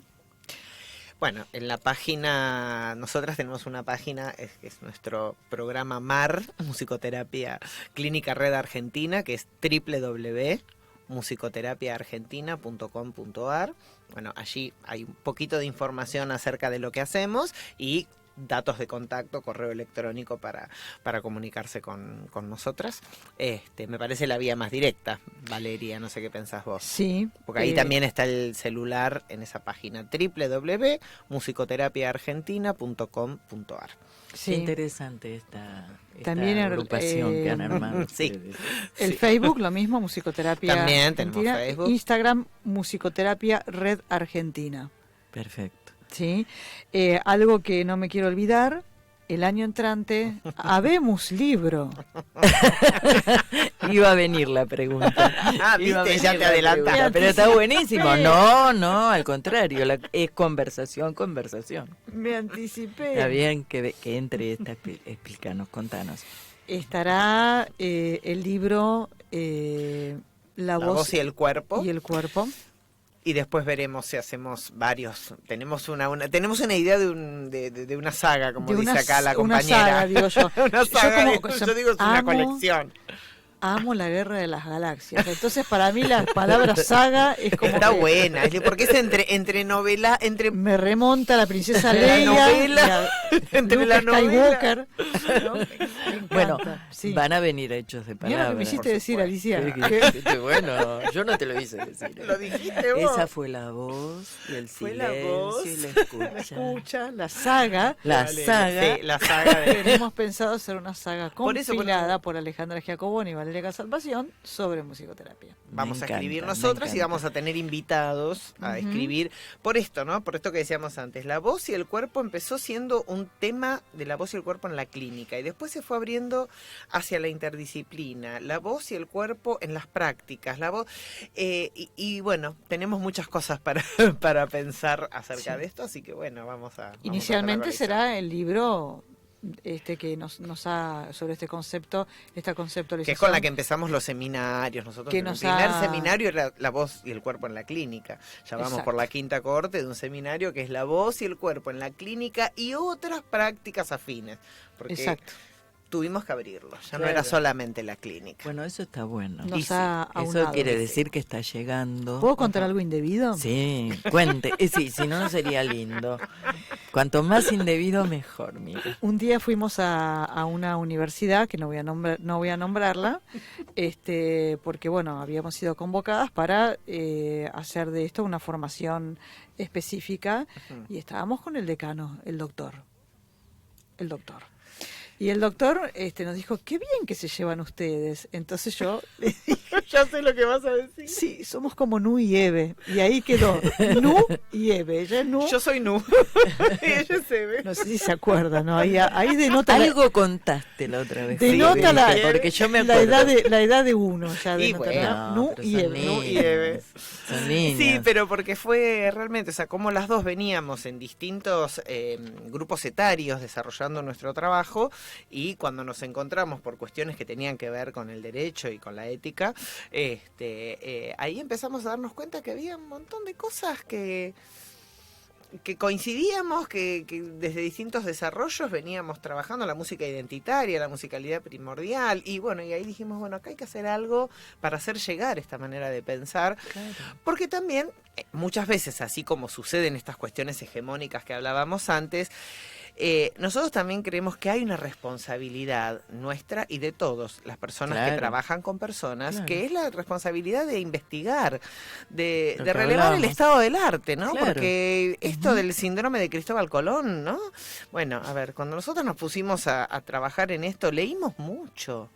Bueno, en la página, nosotras tenemos una página, que es nuestro programa MAR, Musicoterapia Clínica Red Argentina, que es www.musicoterapiaargentina.com.ar. Bueno, allí hay un poquito de información acerca de lo que hacemos y datos de contacto, correo electrónico para comunicarse con nosotras. Me parece la vía más directa, Valeria, no sé qué pensás vos. Sí. Porque ahí también está el celular en esa página, www.musicoterapiaargentina.com.ar. Sí. Qué interesante esta también agrupación que han armado. Sí. El Facebook, lo mismo, Musicoterapia también Argentina. Tenemos Facebook. Instagram, Musicoterapia Red Argentina. Perfecto. Sí, algo que no me quiero olvidar, el año entrante, habemos libro. Iba a venir la pregunta. Viste, ya te adelantaste. Pero está buenísimo. No, al contrario, es conversación. Me anticipé. Está bien que entre esta, explícanos, contanos. Estará el libro La voz y el cuerpo. Y después veremos si hacemos varios. Tenemos una idea de una saga, como dice acá la compañera. Una saga, digo yo. Una saga, yo digo es una colección. amo la Guerra de las Galaxias. Entonces, para mí la palabra saga es como Está que buena, porque es entre novela, entre me remonta a la princesa la Leia, novela, entre Luke la novela. Skywalker. ¿no? Me encanta, Bueno, sí. van a venir hechos de Mira palabras. lo que me hiciste por decir, supuesto. Alicia. Bueno, yo no te lo hice decir. Lo dijiste vos. Esa fue la voz y el Fue silencio la voz, y la La escucha. escucha, La saga. La Dale, saga. sí, la saga de... Tenemos pensado hacer una saga Por eso, compilada por Alejandra Giacoboni y Valeria Casalvación sobre musicoterapia. Vamos Me a escribir encanta, me nosotras y encanta. vamos a tener invitados a Ujú. escribir por esto, ¿no? Por esto que decíamos antes. La voz y el cuerpo empezó siendo un tema de la voz y el cuerpo en la clínica y después se fue abriendo hacia la interdisciplina. La voz y el cuerpo en las prácticas. La voz y bueno, tenemos muchas cosas para pensar acerca Sí. de esto, así que bueno, vamos a Inicialmente tratarlo. será el libro que nos ha sobre este concepto, esta Que conceptualización. es con la que empezamos los seminarios. Nosotros Que el nos primer ha- seminario era la voz y el cuerpo en la clínica. Ya vamos Exacto. por la quinta corte de un seminario que es la voz y el cuerpo en la clínica y otras prácticas afines. Porque Exacto. tuvimos que abrirlo. Ya no Claro. era solamente la clínica. Bueno, eso está bueno. Nos Y sí, ha Eso aunado. quiere Sí. decir que está llegando. ¿Puedo contar algo indebido? Sí, cuente. Sí, si no, no sería lindo. Cuanto más indebido, mejor, mira. Un día fuimos a una universidad, que no voy a nombrarla, porque bueno, habíamos sido convocadas para hacer de esto una formación específica Ujú. y estábamos con el decano, el doctor. Y el doctor nos dijo, qué bien que se llevan ustedes. Entonces yo le dije, Ya sé lo que vas a decir. sí, somos como Nu y Eve. Y ahí quedó, Nu y Eve. Ella es Nu. Yo soy Nu. Y ella se ve. No sé si se acuerda, ¿no? Ahí denota Algo contaste la otra vez. denota sí, la, porque yo me la acuerdo. edad de uno. Ya Y denota, bueno, ¿no? Nu pero y son Eve. Nu y Eve. Son niñas. Sí, pero porque fue realmente, o sea, como las dos veníamos en distintos grupos etarios desarrollando nuestro trabajo y cuando nos encontramos por cuestiones que tenían que ver con el derecho y con la ética, ahí empezamos a darnos cuenta que había un montón de cosas que coincidíamos, que desde distintos desarrollos veníamos trabajando la música identitaria, la musicalidad primordial, y bueno, y ahí dijimos, bueno, acá hay que hacer algo para hacer llegar esta manera de pensar, Claro. porque también muchas veces, así como sucede en estas cuestiones hegemónicas que hablábamos antes, nosotros también creemos que hay una responsabilidad nuestra y de todos las personas que Claro. trabajan con personas, Claro. que es la responsabilidad de investigar, de Lo que relevar el hablábamos. estado del arte, ¿no? Claro. Porque esto del síndrome de Cristóbal Colón, ¿no? Bueno, a ver, cuando nosotros nos pusimos a trabajar en esto, leímos mucho.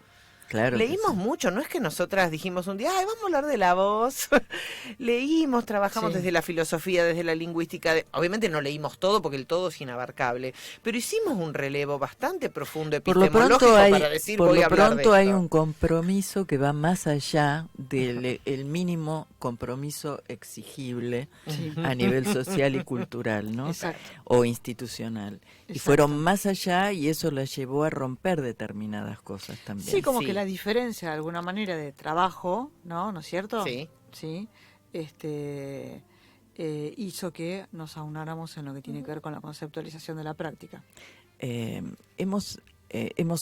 Claro que Leímos sí. mucho, no es que nosotras dijimos un día, ay, vamos a hablar de la voz. Leímos, trabajamos Sí. desde la filosofía, desde la lingüística. Obviamente no leímos todo porque el todo es inabarcable, pero hicimos un relevo bastante profundo Por lo epistemológico pronto hay, para decir, por voy lo a hablar pronto de hay esto. un compromiso que va más allá del el mínimo compromiso exigible Sí. a nivel social y cultural, ¿no? Exacto. O institucional. Y Exacto. fueron más allá y eso las llevó a romper determinadas cosas también. Sí, como Sí. que la diferencia de alguna manera de trabajo, ¿no es cierto? Sí. Sí. Hizo que nos aunáramos en lo que tiene que ver con la conceptualización de la práctica. Hemos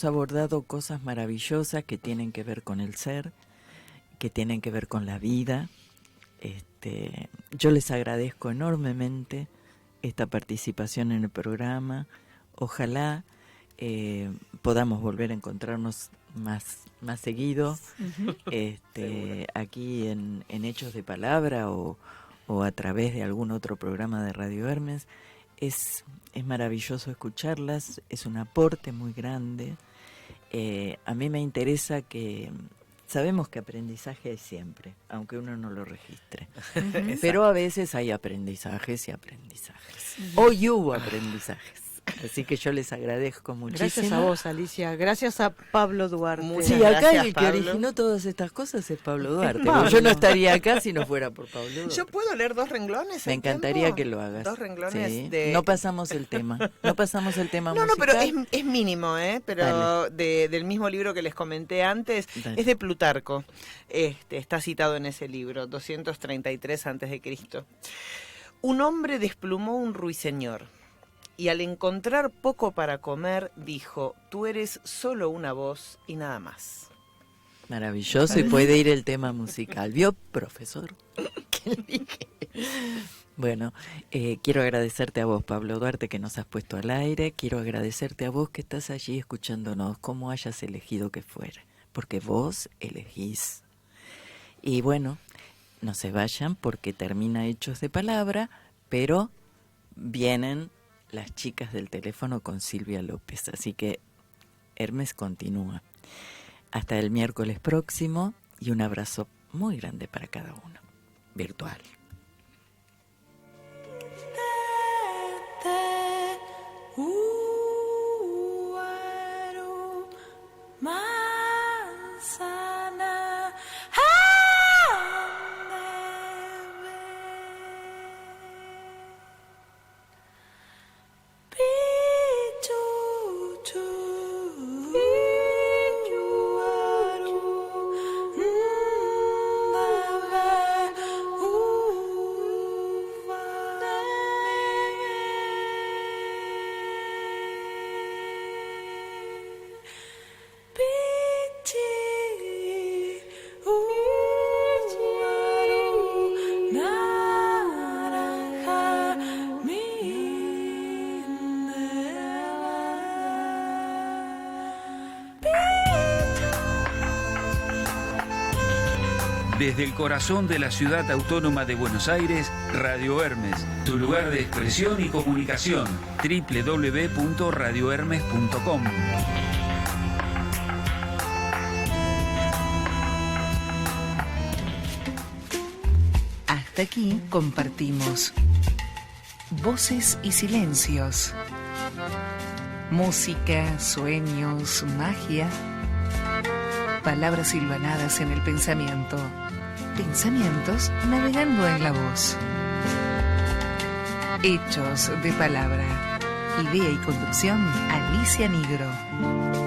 abordado cosas maravillosas que tienen que ver con el ser, que tienen que ver con la vida. Yo les agradezco enormemente esta participación en el programa. Ojalá podamos volver a encontrarnos más seguido aquí en Hechos de Palabra o a través de algún otro programa de Radio Hermes. Es maravilloso escucharlas, es un aporte muy grande. A mí me interesa que sabemos que aprendizaje hay siempre, aunque uno no lo registre. Pero a veces hay aprendizajes y aprendizajes. Hoy hubo aprendizajes. Así que yo les agradezco muchísimo. Gracias a vos, Alicia. Gracias a Pablo Duarte. Muchas Sí, acá gracias, el que Pablo. originó todas estas cosas es Pablo Duarte. Pablo. Porque yo no estaría acá si no fuera por Pablo Duarte. ¿Yo puedo leer 2 renglones? Me en encantaría tiempo? que lo hagas. 2 renglones Sí. de... No pasamos el tema. No pasamos el tema No, pero musical. es mínimo, pero del mismo libro que les comenté antes, Dale. es de Plutarco. Está citado en ese libro, 233 a.C. Un hombre desplumó un ruiseñor y al encontrar poco para comer dijo, tú eres solo una voz y nada más. Maravilloso, y puede ir el tema musical. ¿Vio, profesor? ¿Qué le dije? Bueno, quiero agradecerte a vos, Pablo Duarte, que nos has puesto al aire. Quiero agradecerte a vos que estás allí escuchándonos, como hayas elegido que fuera, porque vos elegís. Y bueno, no se vayan porque termina Hechos de Palabra, pero vienen las chicas del teléfono con Silvia López, así que Hermes continúa. Hasta el miércoles próximo y un abrazo muy grande para cada uno, virtual. Desde el corazón de la ciudad autónoma de Buenos Aires, Radio Hermes, tu lugar de expresión y comunicación. www.radiohermes.com. Hasta aquí compartimos voces y silencios, música, sueños, magia, palabras silvanadas en el pensamiento, pensamientos navegando en la voz. Hechos de Palabra. Idea y conducción, Alicia Nigro.